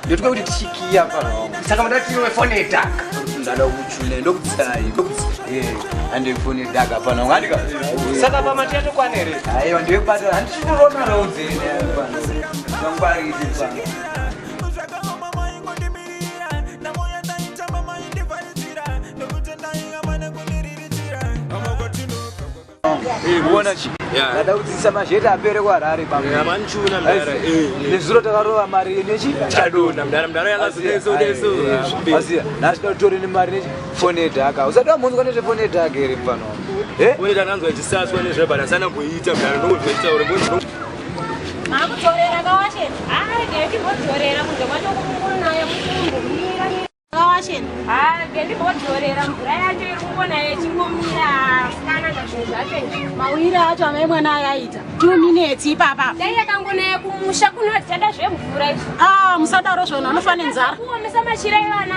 ndotuka kuti tichikiya mfana wangu saka mandatiwe phone yedhaka ndada kuchuna ndokutsai ande phone yedhaka mfana wangu andika saka pamati yatokwana here aiwa ndiyekubata handichikurona raudzeni ngangwariti mfana kuona chi ndada kudzidzisa mazheta apere kuharare pamanchuna nezuro takarova mari nechi chadona mdara yakazinesoneso asiya nasvika kutore nemari nechi phone yedhaka usati wamunzwa nezvefone yedhaka here mfana wangu phone yedhaka nanzwa ichisaswa nezvebhata asana kuita mdara ndongozvaitaure makutorera kawasheni getimbotorera kunze kwacho kunayo mutumbu kawasheni getimbotorera mvura yacho iri kungona yechingomira sikananga zvinhu zvacho mawiri acho amai mwana ayaita 2 minutes ipapa dai yakangonaye kumusha kunotada zvemvura izvi musadaro zvona anofane nzara kuomesa machira ivana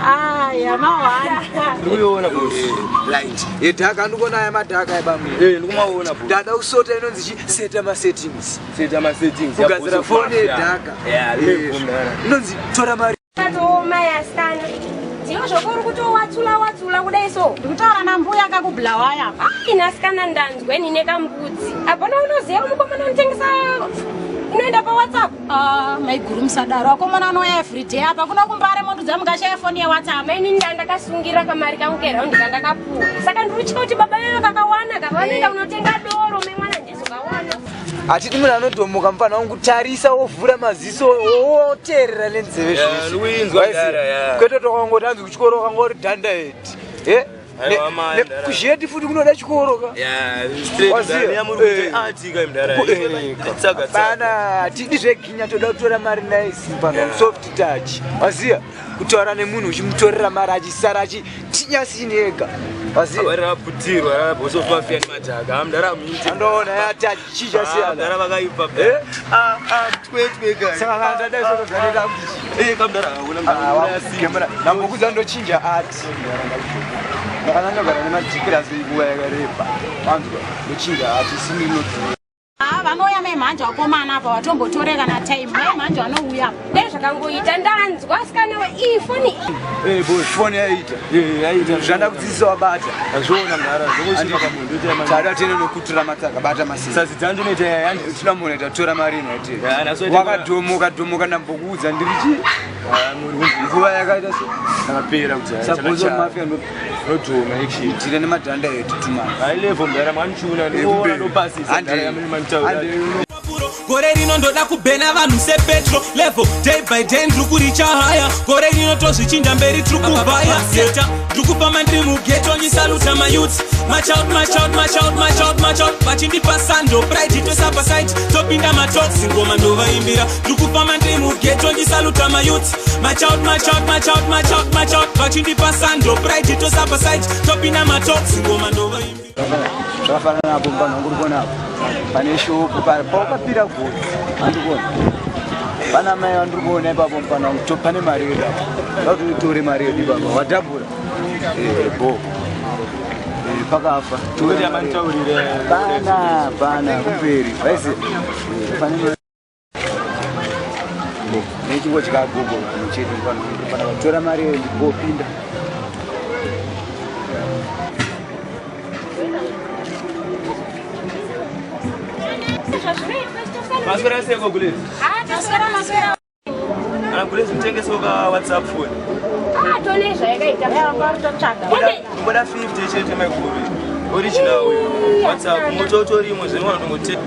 Aya mawanda. Ndikuona bosi. Right. Idhaka ndikona aya madhaka ebamwe. Ndikumaona bosi. Dada usota inonzi chi set ama settings. Set ama settings. Kugadzira phone yedhaka. Yeah, ndikuvumera. Inonzi tora mari. Atoma yasana. Ndiyo zvokuru kuti watsula kudai so. Ndikutaura nambuya akakubhlawaya apa. Inasikana ndanzwe nine kamudzi. Apana unoziya mukomana unotengesa inoenda pa WhatsApp. Maiguru musadaro akomana anouya everyday apa kuna kumbare mundu dzamukashaya foni yeWhatsApp. Maini ndandakasungira kamari kangu keraundi kandakapuwa. Saka ndirichika kuti baba veyo kakawana kavanenda unotenga doro memwana ndizokawana. Atiti munhu anotomuka mufana wangu tarisa wovhura maziso woteerera nenzeve zvese. Kwete tokangoti hanzi kuchikoro kangori dhanda heti. Kuzheti futi kunoda chikoro ka. Pana tidi zveginya toda kutora mari nice pano soft touch. Waziya kutaura nemunhu uchimutorera mari achisara achitinyasini ega. Waziya waraputirwa raboso mafia madhaga amdara muite ndoona yatachija siyana ndara vakaipa twetwe guys saka nganda dai soko zvanenda kuti kamdara una nambokuza ndochinja art ndakananga gara nemadhikira zveikuwa yakareba vanzwa ndochinja art simino vanouya memhanje wakomana apa watombotoreka na time memhanje vanouya dai zvakangoita ndanzwa sikana ifoni foni yaita zvanda kudzidzisa wabata azviona mhara zvokusvika pamunhu ndoita tada tene nokutura matsaka bata masisi sasi dzanjo noita yayandi tina munhu tatora mari inoite wakadhomoka ndambokuudza ndiri chi nguva yakaita se akapera kuti sabozo mafia nodhoma actually tine nemadhanda etu tumana high level mhara manchuna ndikuona ndopasisa gore rino ndoda kubhena vanhu sepetro level day by day ndiri kuricha haya gore rino tozvichinja mberi tiri kubhaya seta ndiri kufamba ndiri mugeto nyisaluta mayouth machout vachindipa sando pride tosapasite topinda matotsi ngoma ndovaimbira ndiri kufamba ndiri mugeto nyisaluta mayouth machout vachindipa sando pride tosapasite topinda matotsi ngoma ndovaimbira zvakafanana napo mbanhu nguri kuona apo pane shopu paukapira goti andikuona pana mai vandiri kuona ipapo mbanhu wangu pane mari yedu apo vatotore mari yedu ipapa wadhabhura bo pakafa pana kuperi vaisi pane nechingo chikagogo chete pana vatora mari yedu bopinda maswera seko kulezi maswera kulezi mtengese ka WhatsApp phone tone zvayakaita pakutotsvaga ngoda 50 chete maiguru original WhatsApp mototorimo zvinova ndongote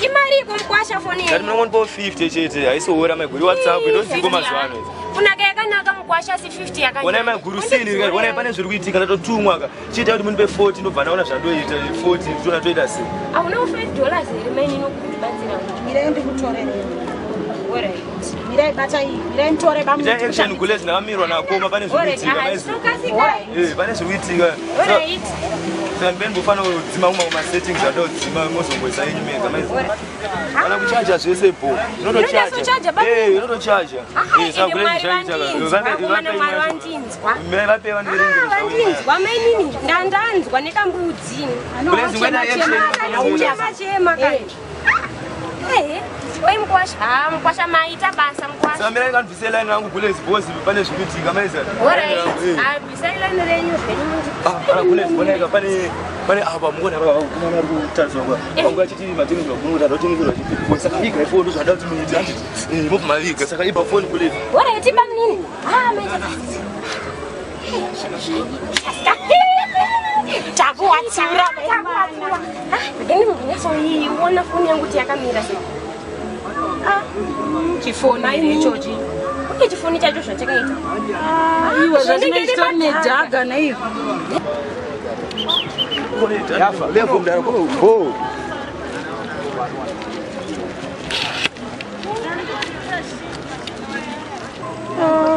imari kumkwasha foni ngati munongopa 50 chete aisohora maiguru WhatsApp ndoziko mazwano kunaka yakanaka mukwasha si 50 yakanaka ona maiguru sini ona pane zviri kuitika ndatotumwa ka chete kuti munipe 40 ndobva naona zvandoita 40 tona toita sei auna $5 remeni nokubatsira mire ndikutorera mirai bata iyi mirai mtore bamu action kule zinamirwa nakoma pane zvikuitika pane zvikuitika saka ndipeni bufana kudzima uma settings adodzima mozongoisa yenyu mega maizi kana kuchaja zvese bo inotochaja inotochaja saka kule zvichaitaka vandinzwa mainini ndandanzwa nekambudzi kule zimweni achema oi mukwasha maita basa mukwasha samira ngandibvise line rangu bullet boss pane zvikuitika maiza abvisa line renyu zvenyu kune ziboneka pane apa muona kumana ari kutariswa kwa wangu achiti matini kunokunoda dotingira chipi saka iga iphone zvada kuti muiti andi mobva maviga saka ipa phone bullet tiba nini maita takuwatsura ndini munyasoiona foni yangu kuti yakamira sei chifoni ichochi uke chifoni chacho zvachakaita iwe zvazvinoitwa nedhaga naivo yafa levo mdara bo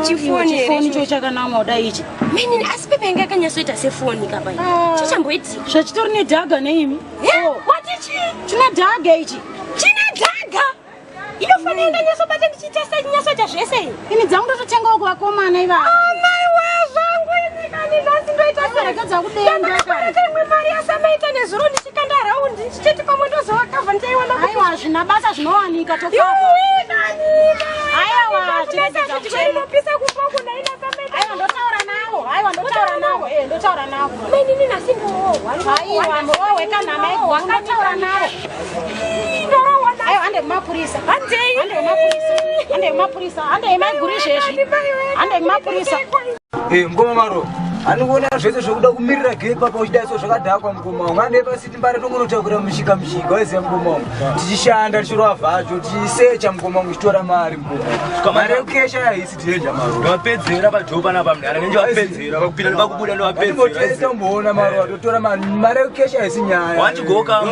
chifoni cho chakanama kudai ichi menini asi pepe yanga yakanyasoita sefoni kapa chichamboitika zvachitori nedhaga neimi watichi chine dhaga ichi chine dhaga inofana Nenda nyaso bata ndichitesta nyaso cha zvese. Ini dzangu ndototenga uko vakomana iva. Mai wazvangu ini kani nhasi ndoita kuregedza kudenda. Imwe mari yasamaita nezuro ndichikanda raundi ndichiti pamwe ndozovakavha ndaiwana. Aiwa zvina basa zvinowanika tokava. Aiwa tinopisa kumboko naina samaita. Aiwa ndotaura navo. Aiwa ndotaura navo. Ndotaura navo. Meni nini nasingowa. Aiwa muroho wekanhama ego wakataura navo. Aiwa ande mapurisa. Ande mapurisa. Ande maigurizvezvi. Ande mapurisa. Ngoma maro. Anoona zvese zvokuda kumirira gepa pauchida izvo zvakadhakwa mukoma mwande pasiti mbare tongonotakura mushika waiziya mukoma tichishanda tichirova vhacho tichisecha mukoma tichitora mari mukoma mari yekukesha haisi tirenja maro ndawapedzera padhopa napamdara nenje wapedzera vakupinda nevakubuda ndawapedzera mboona maro watotora mari yekukesha haisi nyaya wanchigoka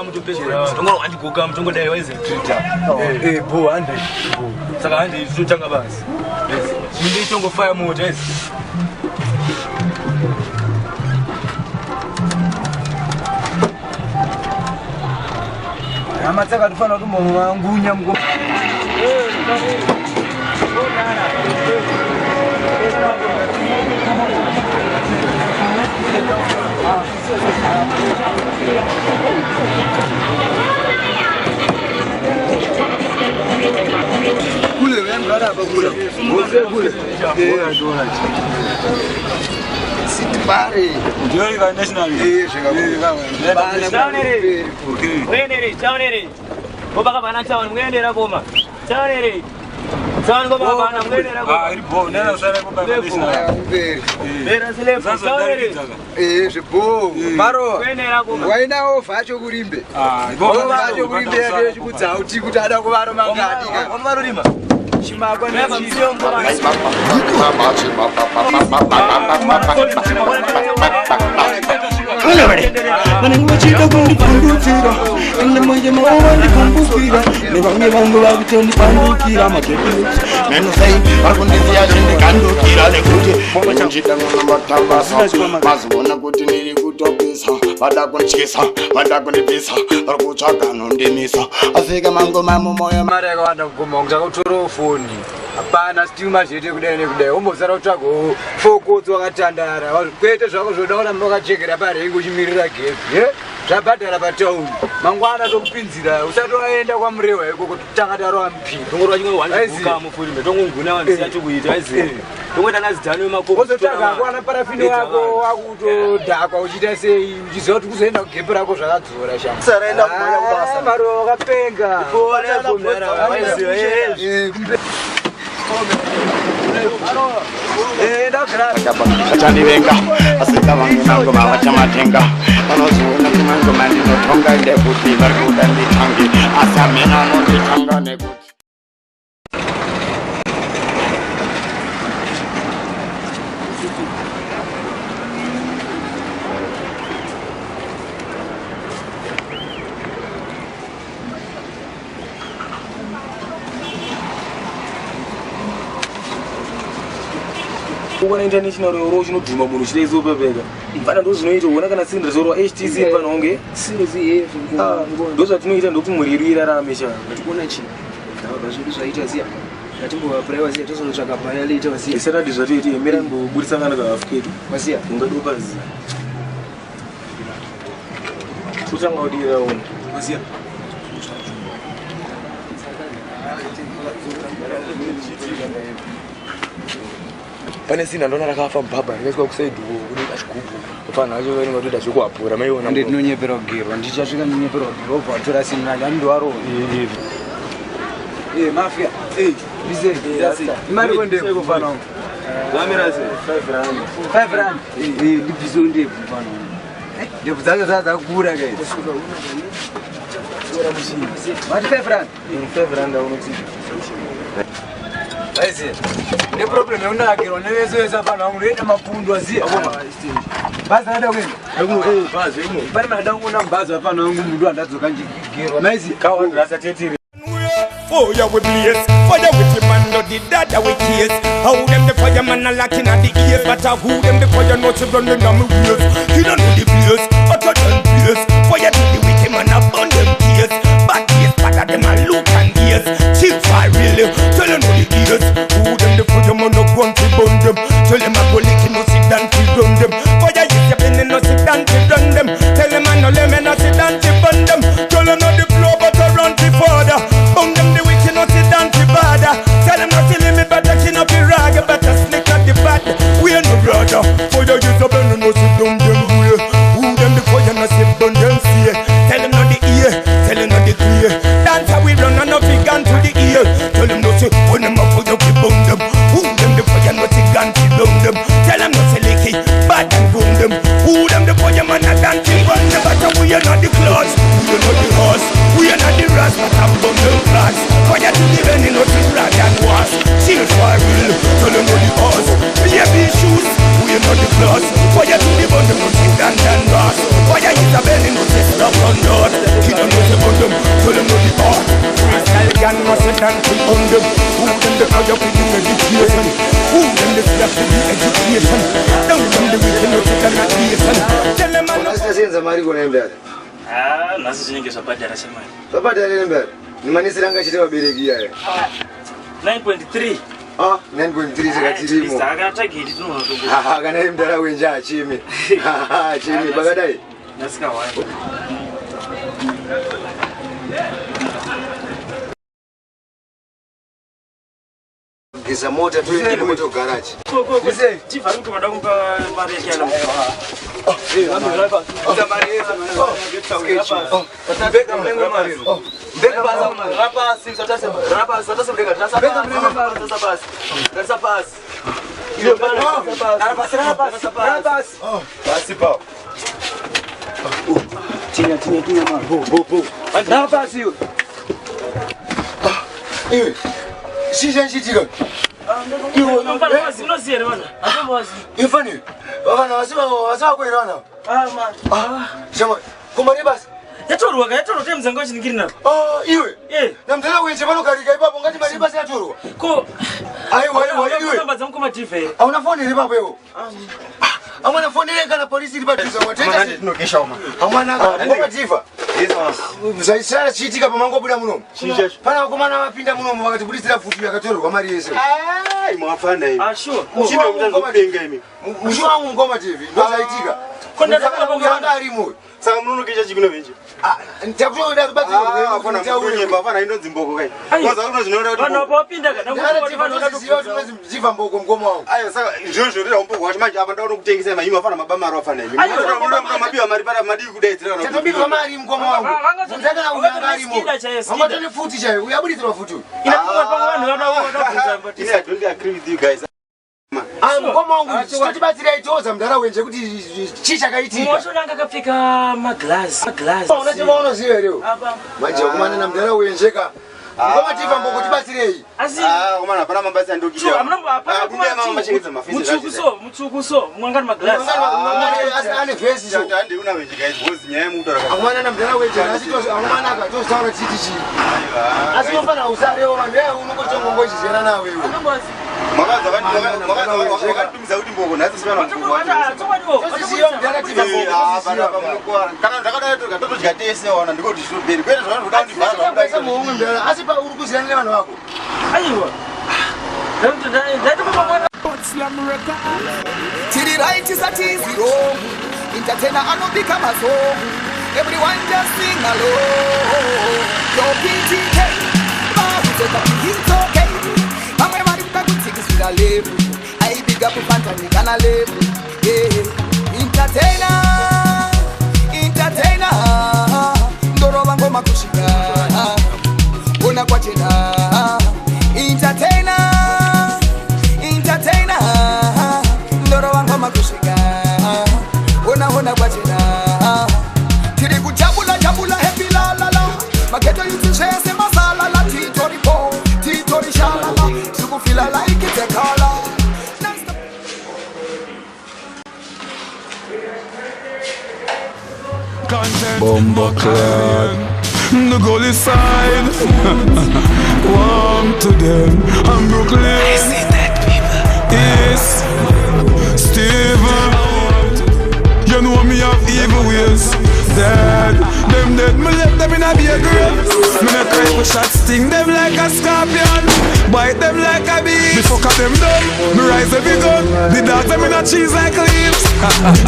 mutopedzera tongora wanchigoka mutongodai waiziya bo hande saka hande totanga basi ndeichongofaya mota izi hama tsaka tofanira kuti munhu wangunya muko kule uyandwara apa kule Sitibare. Ndio iva national. Chaonere. Boba kabana chaon muendera koma. Chaonere. Chaon koma kabana muendera koma. Iri bo nena usare boba national. Bera sile chaonere. Zvibo. Maro. Muendera koma. Wainawo vhacho kurimbe. Bo vhacho kurimbe yake chikudzauti kuti ada kuvaro mangadi ka. Maro rima. Chimagwa nechiyongo. Vanenge vachida kundipandukira ende manje mavo vandipandukira nevamwe vangu vakutondipandukira magebileti menosai vari kundiziya zvindikandukira nekuti vachachida kunomatambasa mazoona kuti ndiri kutopisa vada kundityisa vada kundibvisa vari kutsvaga nondimisa asvika mangoma mumoyo mari yakawanda kugoma kuti akautorowo foni hapana sitima zvete kudai nekudai ombozara kutsvaga fokodzo wakatandara kwete zvako zvoda kuramba wakachekera parengi uchimirira gezi zvabhadhara patauni mangwana tokupinzira usati waenda kwamurewa iko kuti tanga tarova mpiri ozotaga akwana parafini wako wakutodhakwa uchiita sei uchiziva kuti kuzoenda kugepi rako zvakadzora shamari wakapenga vachandivenga asika vanhu nango vavachamatenga vanozoona kumangoma ndinotonga ndekuti vari kuda nditange asi amena anonditanga nekuti Kuwana international ro chinodhuma munhu chidaizopepeka fana ndo zvinoita uona kana sindira zoro HTC panonge sinoziye ndo zvatinoita ndokuti mwiri irarame cha tikuona chi zvedu zvaita ziya zvatimbova privacy tozonotsvaka bhaya leita wasiya Saturday zvatoiti emera mboburisa kana kahafu kedu wasiya ungadopazi kutanga kudira una wasiya pane sina ndona rakafa mbaba rikaiswa kusaiduwo kudika chigubu fana acho vene vatoda zvekuapura maiona ndi tinonyepera kugerwa ndichasvika ndinyepera kugerwa obva watora simu rake andowaro mafia bize imari kwendekufana zamirase 5 rand ndibviso ndebvu fana ndebvu dzacho dzadzakura kaiti mati 5 rand 5 rand aunoti aisi ne problem yaunakirwa nevese apana vangu noenda mapundu aziya bhazi ada kuenda pane mada kuona mubhazi apana vangu mundu andadzoka njigerwa maisi kawandasatetiri Fire with blaze, fire with the man, no the dada with tears. How them the fireman are lacking at the ears, but who them the fire not to run them down my wheels. He don't know the place, hotter than place. Fire to the wicked man, I burn them tears. But yes, better them a look and hear. you know the cause. Baby shoes, we know the class. Fire to the bottom, no think and grass. Fire is a belly, no say stop on door. He don't know the bottom, tell them know the cause. Freestyle gang, no say down to on them. Who them the fire for the meditation? Who them the slap for the education? Don't them the wicked, no say down to nation. Tell them man. Asiyenza mari kona mbele. Nasi zinenge zabadala semali. Zabadala mbele. Nimanisiranga chite wabereki yaya. 9.3. 9.3 zikatirimo. Saka tageti tunonoto. Kana mdara wenja achimi. Achimi bakadai. Nasika wapi? Kisa moja tu ile moto garage. Mzee, tifa mtu madau mpa mari yake ana. Beka mlengo mari. Beka baza rapa sim sotase rapa sotase beka trasa. Beka mlengo mari trasa bas. Trasa bas. Ile bana rapa bas. Basi pa. Tinha mano. Bo. Rapa sim. Iwe. Sija nchitiga. Não para mais, não sei, mano. Vamos. Ifani. Bana wasiba kuirana. Man. Chama. Kumani basi. Yatorwa tem zango chingiri na. Iwe. Na mtana wenje bano kalika ipapo ngati mali basi yatorwa. Ko. Aiwa iwe. Namba zangu kama TV. Hauna phone ile papo hiyo. Amana phone ile kana polisi ilipatiza watenda. Tunokesha uma. Amana kwa tifa. Zaisara chitika pamango buda muno. Pana kumana mapinda muno wakati bulizira futu yakatorwa mali yese. Mwafana hivi. Sure. Mchino mtakupenga hivi. Mchino wangu ngoma TV. Ndo zaitika. Konda takala bonga alimo. Saka muno kesha chikuno benje. Nitakuona ndabati. Afana mkunye bafana indo zimboko kai. Kwanza kuna zinoona kuti. Bana popinda kana ziva mboko mgomo wangu. Ayo saka njojo rira umpoko wachi manje apa ndaona kutengesa mayima afana mabamaro afana hivi. Mabiwa mari para madi kudaitira na. Tatabika mari mgomo wangu. Mtaka na uyangalimo. Amatoni futi chaye. Uyabulitira futu. Inakuwa panga vanhu vanokuza but I don't agree with you guys. Mgomo wangu chitotibatira itoza mdara wenje kuti chicha kaitika. Mosho nanga kapfeka maglass. Unachema unoziva leo. Manje kumana na mdara wenjeka. Ngoma tifa mboko tibatirei. Kumana pana mabasi andokija. Kumbe mama chingeza mafisi. Mutsukuso mwangani maglass. Ane vesi jo. Andi una wenje guys bozi nyaye mutora. Kumana na mdara wenje asito kumana ka to sawa chitichi. Asimofana usareo mande unokochongo ngochi zera na wewe. Makaza wakati mzauti mboko nazi sibana mkubwa. Sio mdara tifa mboko. Kana ndakada toto chikatese wana ndiko tishubiri. Kwenda zwana kudandi bana. Pesa muungu mdara. Asipa urukuzana ne vana vako. Aiwa. To the right is a easy road. Entertainer and not become a song. Everyone just sing along. Yo PTK, it's okay. I'm a man who takes with a label. I big up a fantasy and a label. Yeah, entertainer. Ndoro wango makushika. Una kwa chena. Entertainer. Ndoro wango makushika. Una kwa chena. Tiri kujabula happy la la la. Mageto yuti shese masala la. Titori po, titori shalala. Suku fila like it's a color. Bomba clan, the goalie side. Warm to them, I'm Brooklyn. I see that people. Yes, Steven. You know me have evil ways. Dead, them dead, me left them in a beer grave. Me not cry for shots, sting them like a scorpion, bite them like a bee. Me fuck up them dumb, me rise every gun. The dogs them in a cheese like leaves.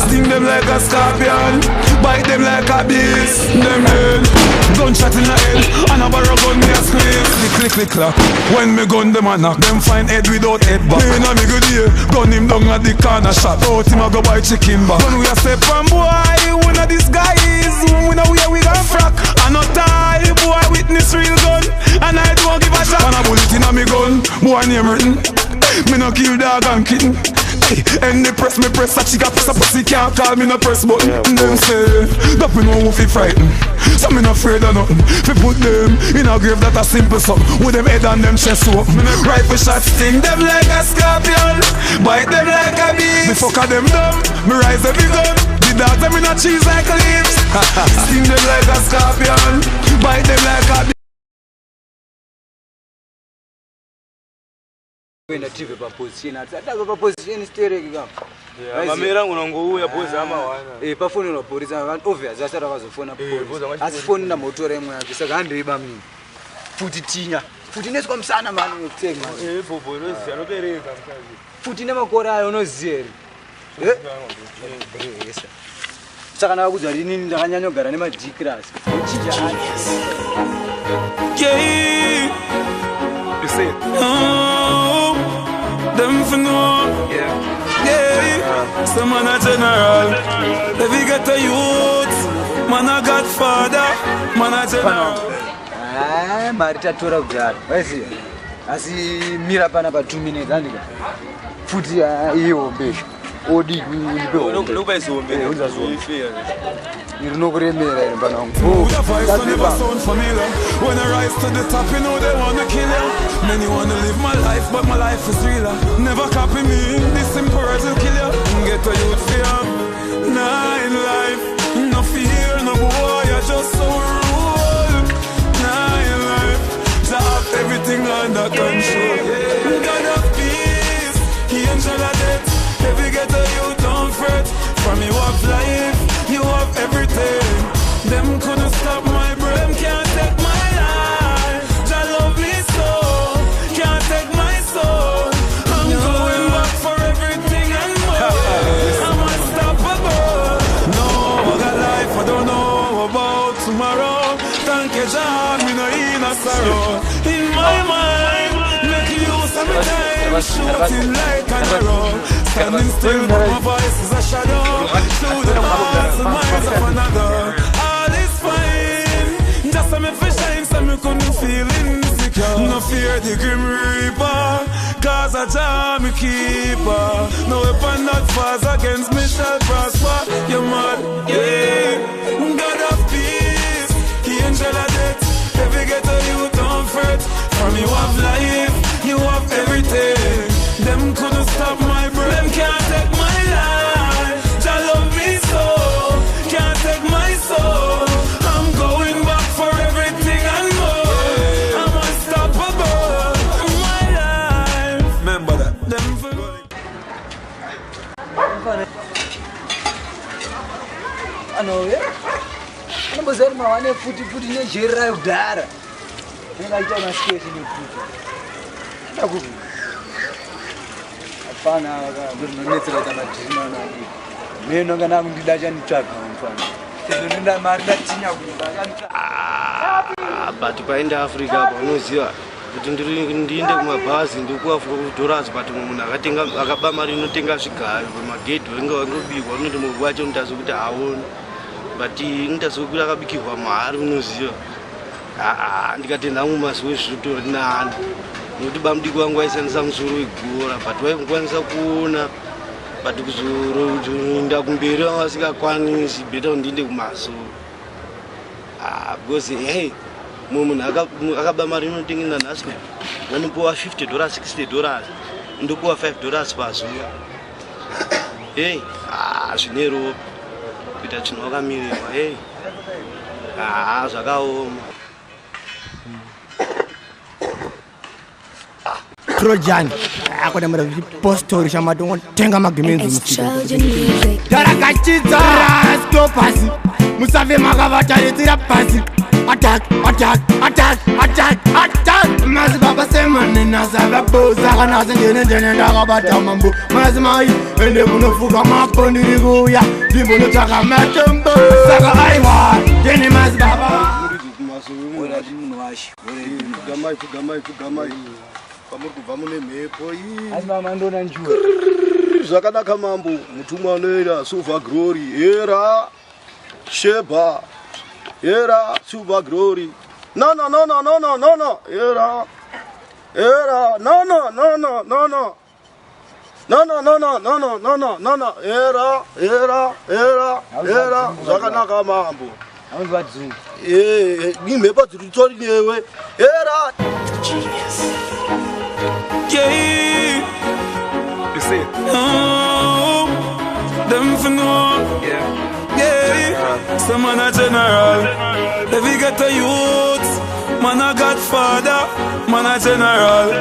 Sting them like a scorpion, bite them like a beast. Them dead, gunshot in the head, and a barrel gun me a squeeze. Click clap, when me gun them a knock, them find head without head back. Me in a me good year, gun him down at the corner shop. Out him a go buy chicken back. When we a step from boy, one of these guys. We know where we gon' frack. I no tie, boy witness real gun. And I don't give a shot. And a bullet in a me gun, boy name written. Me no kill dog and kitten. Any press me press, that she got press a pussy can't call me no press button. Them say, that me know who fi frighten. So me not afraid of nothing. Fi put them in a grave that a simple something. With them head and them chest open. Rifle shots sting them like a scorpion, bite them like a bee. Me fuck a them dumb, me rise every gun. The dogs them in a cheese like leaves. Sting them like a scorpion, bite them like a bee. Kwenda tripe pa position ataka pa position stereki kama mamera unongouya boza ama wana pafoni no polisi obvious asara vazofona polisi asifoni na motora imwe yake saka handriba mimi futi tinya futi neswa msana mani ukuthenga bobo rozi anopereka mkazi futi nemakora ayo unoziyeri yes saka nakudza rini ndakanyanya kugara nema D class uchija you see them for no, yeah. Some man a general, if we get a youth, man a godfather, man a general. Marita tora kudara, wazi, asi mira pana pa 2 minutes andika. Futi iyo besho, odi nipe. Lokuba izombe, unza zombe. Irunokuremera ino pana wangu. When I rise to the top, you know they wanna kill you. Many wanna live my life, but my life is realer. Never copy me, this simple words will kill you. Get a youth fear, nah in life. No fear, no boy, I just so rule. Nah in life, to have everything under control. God of peace, he angel of death. If you get a youth, don't fret. From you have life, you have everything. Them couldn't stop my brain, can't take my life. Jah love me so, can't take my soul. I'm going back for everything and more. I'm unstoppable. No, I got life, I don't know about tomorrow. Thank you, Jah, me no in a sorrow. In my mind, make use of my time, shooting like an arrow. Standing still, but my voice is a shadow. Through the miles and miles of another. Just a me for shine, so me couldn't feel insecure. No fear the grim reaper, cause I Jah me keeper. No weapon that fires against me shall prosper. You're mad, yeah. God of peace, the angel of death. If you get a you don't fret. From you have life, you have everything. Them couldn't stop my brain, them can't take my life. Jah love me so, can't take my soul. I'm going back for everything and more. I'm unstoppable in my life. Remember that. Them for ano ya ano bazar mawane futi ne jera udara ngaita na skate ni futi ndaku apana ngirinonetra kana dzina na meno kana kundidacha nitsvaga mfana sezonenda mari ndatinya kundacha but paenda Africa apa unoziva kuti ndiende kumabhazi ndikuafuka kudollars but munhu akaba mari inotenga zvigayo pamagedhi wenga wangobikwa unoti munhu wacho unotazwa kuti haoni but unotazwa kuti akabikirwa mahari unoziva ndikati nhangu masi wezvitori nani nokuti bamudiki wangu waisandisa musoro wegora but waikukwanisa kuona but kuzoenda kumberi vanga vasingakwanisi beta kuti ndiende kumasoro because hey munhu akaba mari inotengenda nhasi vanopiwa $50 $60 ndopiwa $5 pazuva hey zvine ropa kuita chinhu wakamirirwa hey zvakaoma Trojan akwenda mara postori shamatongo tenga magemenzo musika tarakachidza stopasi musave makavataritsira pasi attack mazi baba semane nasava boza kana sengene ndakabata mambo mazi mai ende kunofuka mapondiri kuya ndimbonotsvaka matombo saka aiwa ndene mazi baba Gamai pamuri kubva mune mhepo iyi asi mama ndona njura zvakanaka mambo mutumwa unoera Silver Glory era Sheba era Silver Glory no era no No. Era. Zvakanaka mambo. Ngimhepa dziri tori newe. Era. Yeah. You see it? Oh, them for no. Yeah. Some man a general. If we get a youth, man a godfather, man a general.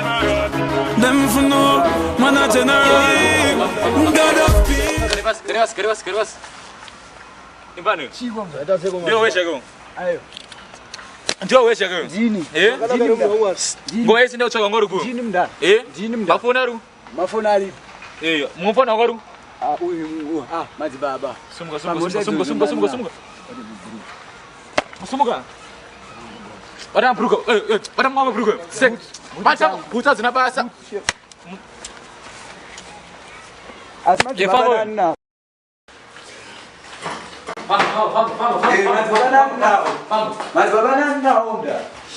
Them for no, man a general. God of peace. Queremos. Impano. Ndio wewe chego. Ayo. Ndio wewe chego. Jini. Ngo ese ndio chego ngoruku. Jini mda. Jini mda. Mafonaru. Mafonari. Mufona ngoru. Uyu madzi baba. Sumuka. Ora bruko. Ora mama bruko. Sek. Bata puta zina basa. Asma baba na.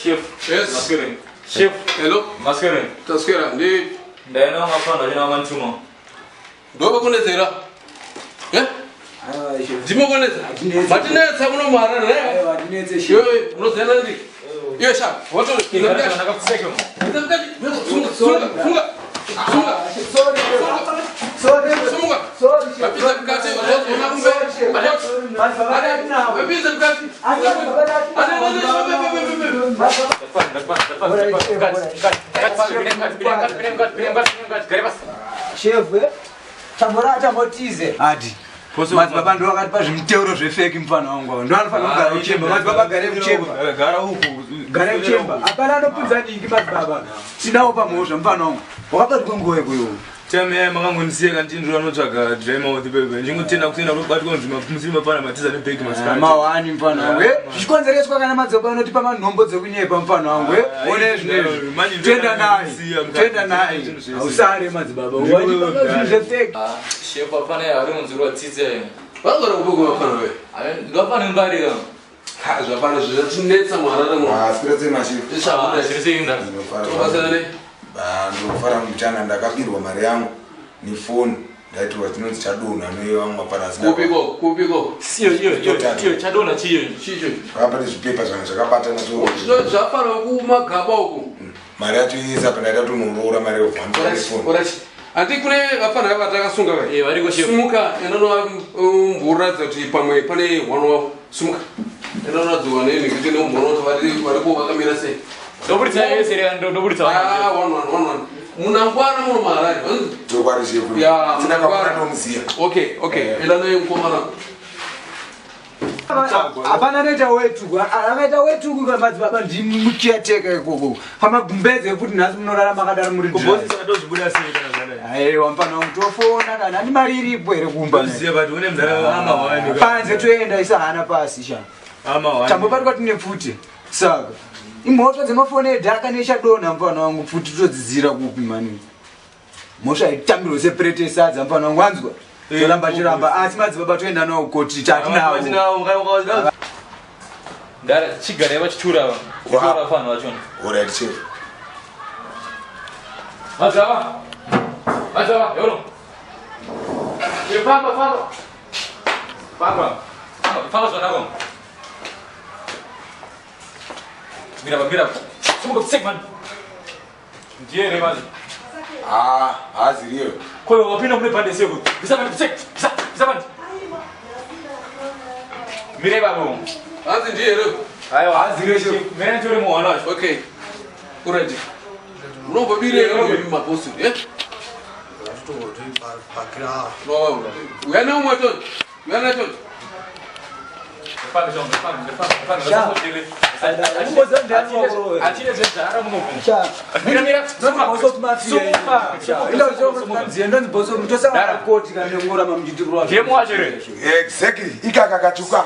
Chef. Yes. Maskerin. Chef. Hello. Maskerin. Taskera. Ndi. Ndeno ngafana jina mantuma. Doba kunezera. Dimo kuneza. Matinetsa kuno mara ne. Ayo adinetse chef. Yo, unozena ndi. Yo sha. Wato Ndaka nakuseka. Funga. Sorry. Kapita mkate. Kapita mkate. Chef, chambotize. Adi. Madzibaba ndo akatipa zvimiteuro zvefeki mufana wangu. Ndo anofanira kugara muchemba. Madzibaba gare muchemba. Gara huku. Gare muchemba. Hapana anopinza dingi madzibaba. Tinawo pamhosva mufana wangu. Wakabatwa nguwa yekuyo. Teme makangonisiyeka ndindiro anotsvaga drama with baby. Ndingotenda kutenda kubatwa kunzima musima pana matiza nebag maskati. Mawani mufana wangu. Zvichikonzereswa kana madzibaba anotipa manhombo dzekunyepa mufana wangu. One zvinezvi. Tenda naye. Usare madzibaba. Wanipa zvinhu zvefeki. Chef apana ari munziro tsitse. Vangora kubuku mafana we. Ndopana ngarira. Ha zvapana zvatinetsa mwarara mu. Spiretse mashi. Isha Zvirisinda. Tobasane. Ndofara mutana ndakabirwa mari yangu ni phone ndaitwa tinonzi chadona noyo vamwe maparasi. Kupiko. Siyo chadona chiyo. Chicho. Vakapata zvipepa zvangu zvakabatana so. Zvafara kumagaba uku. Mari yacho isa pandaita kunourora mari yovhanu. Orachi. Andi kune vafana vatakasunga vai. Variko chef. Sumuka enano mburadza kuti pamwe pane hwano wavo. Sumuka. Enano dzuwa neni kuti nombono kuti variko vakamira sei. Ndoburitsa yese rega ndoburitsa. One. Munangwana muno marari. Tokwari chefu. Ya, tinakabara nomuziya. Okay. Elano yemkomana. Hapana neta wetu. Akaita wetu kwa madzibaba ndimuchiateka ikoko. Pamagumbeze ekuti nhasi munorarama makadaro muri. Kubosi saka tozvibuda sei kana zvana. Aiwa mpana utofona kana ani mari iripo ere kumba. Ziya but une mzara ama wani. Panze toenda isa hana pasi sha. Ama wani. Tambobatwa tine pfuti. Saka imoto dzemafoni edhaka nechadona mfana wangu pfuti todzidzira kupi mani. Mosha itambiro seprete sadza mfana wangu wanzwa. Chiramba asi madzibaba toenda nawo koti tatinawo. Ndara chigare vachitura kutora fano vacho. Alright chef. Madzava, yoro. Famba zvanako. Mira. Sumuka tsek man. Ndiye remali. Haziriyo. Koyo wapinda mune pande seko. Bisa man tsek. Bisa man. Mire babo. Hazi ndiye ro. Ayo haziriyo. Mera ntore mu wana. Okay. Already. Unombo bire ro mabosi, eh? No. Uyana umwato. Uyana to. Exactly. Ikaka kachuka.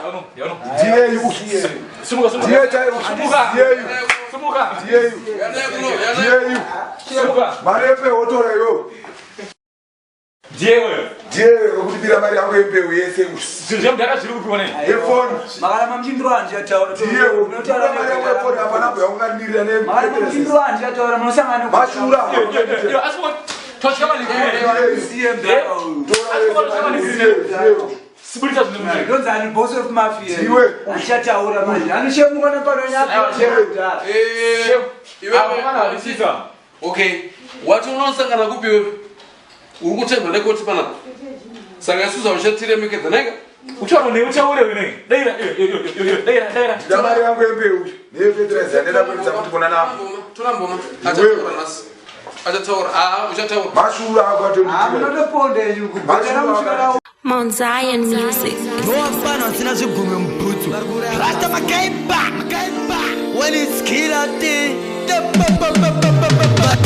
Okutibira mari yangu yempewu yese. Ndaka zviri kuona. Phone. Makala mamchindro anje ataura. Unotaura mari yangu yephone apana kuyanganirira ne. Makala mamchindro anje ataura munosangana. Mashura. Aswa. Sibulisa zimwe. Ndonzani boss of mafia. Achataura manje. Anishemuona pano nyapa. Iwe akana alisita. Okay. Watu unosangana kupi wewe? Uri kutemba nekoti pana. Saka Yesuza ushatire mikeza nega. Ucharo ne uchaure wewe. Daira. Jamari yangu yembeu. Niye Petreza nenda kuita mtu kuna na. Tunamboma. Achataura nasi. Achataura. Uchataura. Mashura akwato ndi. Munoponde yuku. Bagara mushikala. Mount Zion Music. No fun sina zigume mputu. Rasta makaiba. When it's killer day.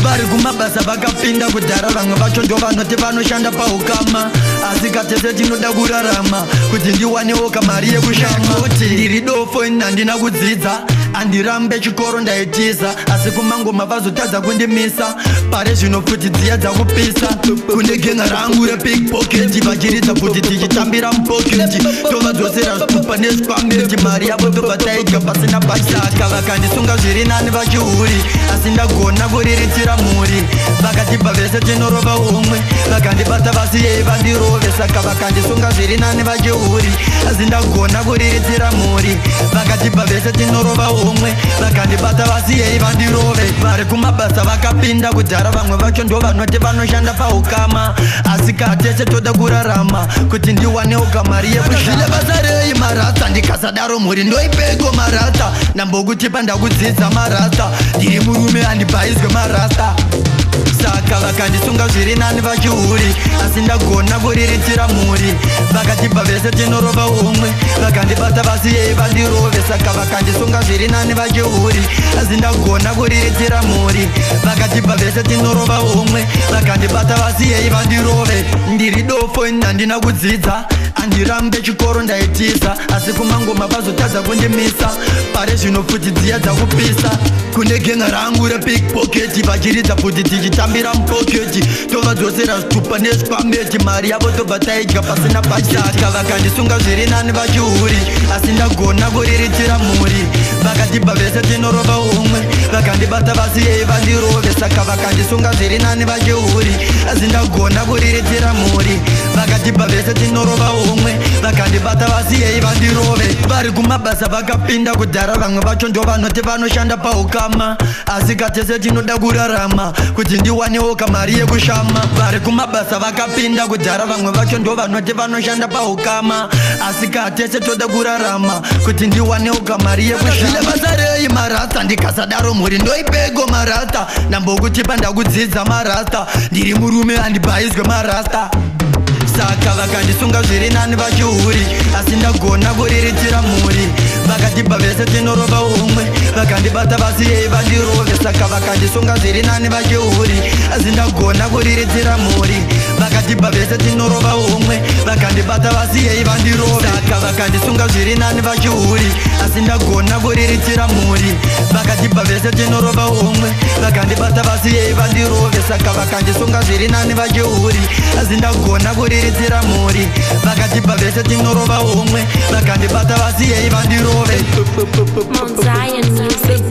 Vari kumabasa vakapinda kudhara vamwe vacho ndo vanoti vanoshanda paukama asi katese tinoda kurarama kuti ndiwanewo kamari yekushama kuti ndiri dofo ini handina kudzidza handirambe chikoro ndaitiza asi kumangoma vazotadza kundimisa pare zvino futi dziya dzakupisa kune genga rangu repickpoketi vachiridza kuti tichitambira mupoketi tovadzosera zvitupa nezvipameti mari yavo tobva taidya pasina bachaka vakandisunga zviri nani vachiuri asi ndagona kuriritira mhuri vakatipa vese tinorova umwe vakandibata vasiyei vandirove saka vakandisunga zviri nani vachiuri asi ndagona kuriritira mhuri vakatipa vese tinorova umwe vakandibata vasiyei vandirove vari kumabasa vakapinda kudhara vamwe vacho ndo vanoti vanoshanda paukama asi katese toda kurarama kuti ndiwanewo kamari yekushile basa rei marasta ndikasadaro mhuri ndoipeko marasta ndambokutipa ndakudzidza marasta ndiri murume handibhaizwe marasta saka vakandisunga zviri nani vachiuri asi ndagona kuriritira mhuri vakatipa vese tinorova umwe vakandibata vasiyei vandirove saka vakandisunga zviri nani vachiuri asi ndagona kuriritira mhuri vakatipa vese tinorova umwe vakandibata vasiyei vandirove ndiri dofo ini handina kudzidza handirambe chikoro ndaitiza asi kumangoma vazotadza kundimisa pare zvino futi dziya dzakupisa kune genga rangu repickpoketi vachiridza kuti tichitambira mupoketi tovadzosera zvitupa nezvipameti mari yavo tobva taidya pasina bachaka vakandisunga zviri nani vachiuri asi ndagona kuriritira mhuri vakatipa vese tinorova umwe vakandibata vasiyei vandirove saka vakandisunga zviri nani vachiuri asi ndagona kuriritira mhuri vakatipa vese tinorova umwe vakandibata vasiyei vandirove vari kumabasa vakapinda kudhara vamwe vacho ndo vanoti vanoshanda paukama asi katese tinoda kurarama kuti ndiwanewo kamari yekushama vari kumabasa vakapinda kudhara vamwe vacho ndo vanoti vanoshanda paukama asi katese toda kurarama kuti ndiwanewo kamari yekushama basa rei marasta ndikasadaro mhuri ndoipeko marasta ndambokutipa ndakudzidza marasta ndiri murume handibhaizwe marasta saka vakandisunga zviri nani vachiuri asi ndagona kuriritira mhuri vakatipa vese tinorova umwe vakandibata vasiyei vandirove saka vakandisunga zviri nani vachiuri asi ndagona kuriritira mhuri vakatipa vese tinorova umwe vakandibata vasiyei vandirove saka vakandisunga zviri nani vachiuri asi ndagona kuriritira mhuri vakatipa vese tinorova umwe vakandibata vasiyei vandirove saka vakandisunga zviri nani vachiuri asi ndagona kuriritira mhuri vakatipa vese tinorova umwe vakandibata vasiyei vandirove Mount Zion Music.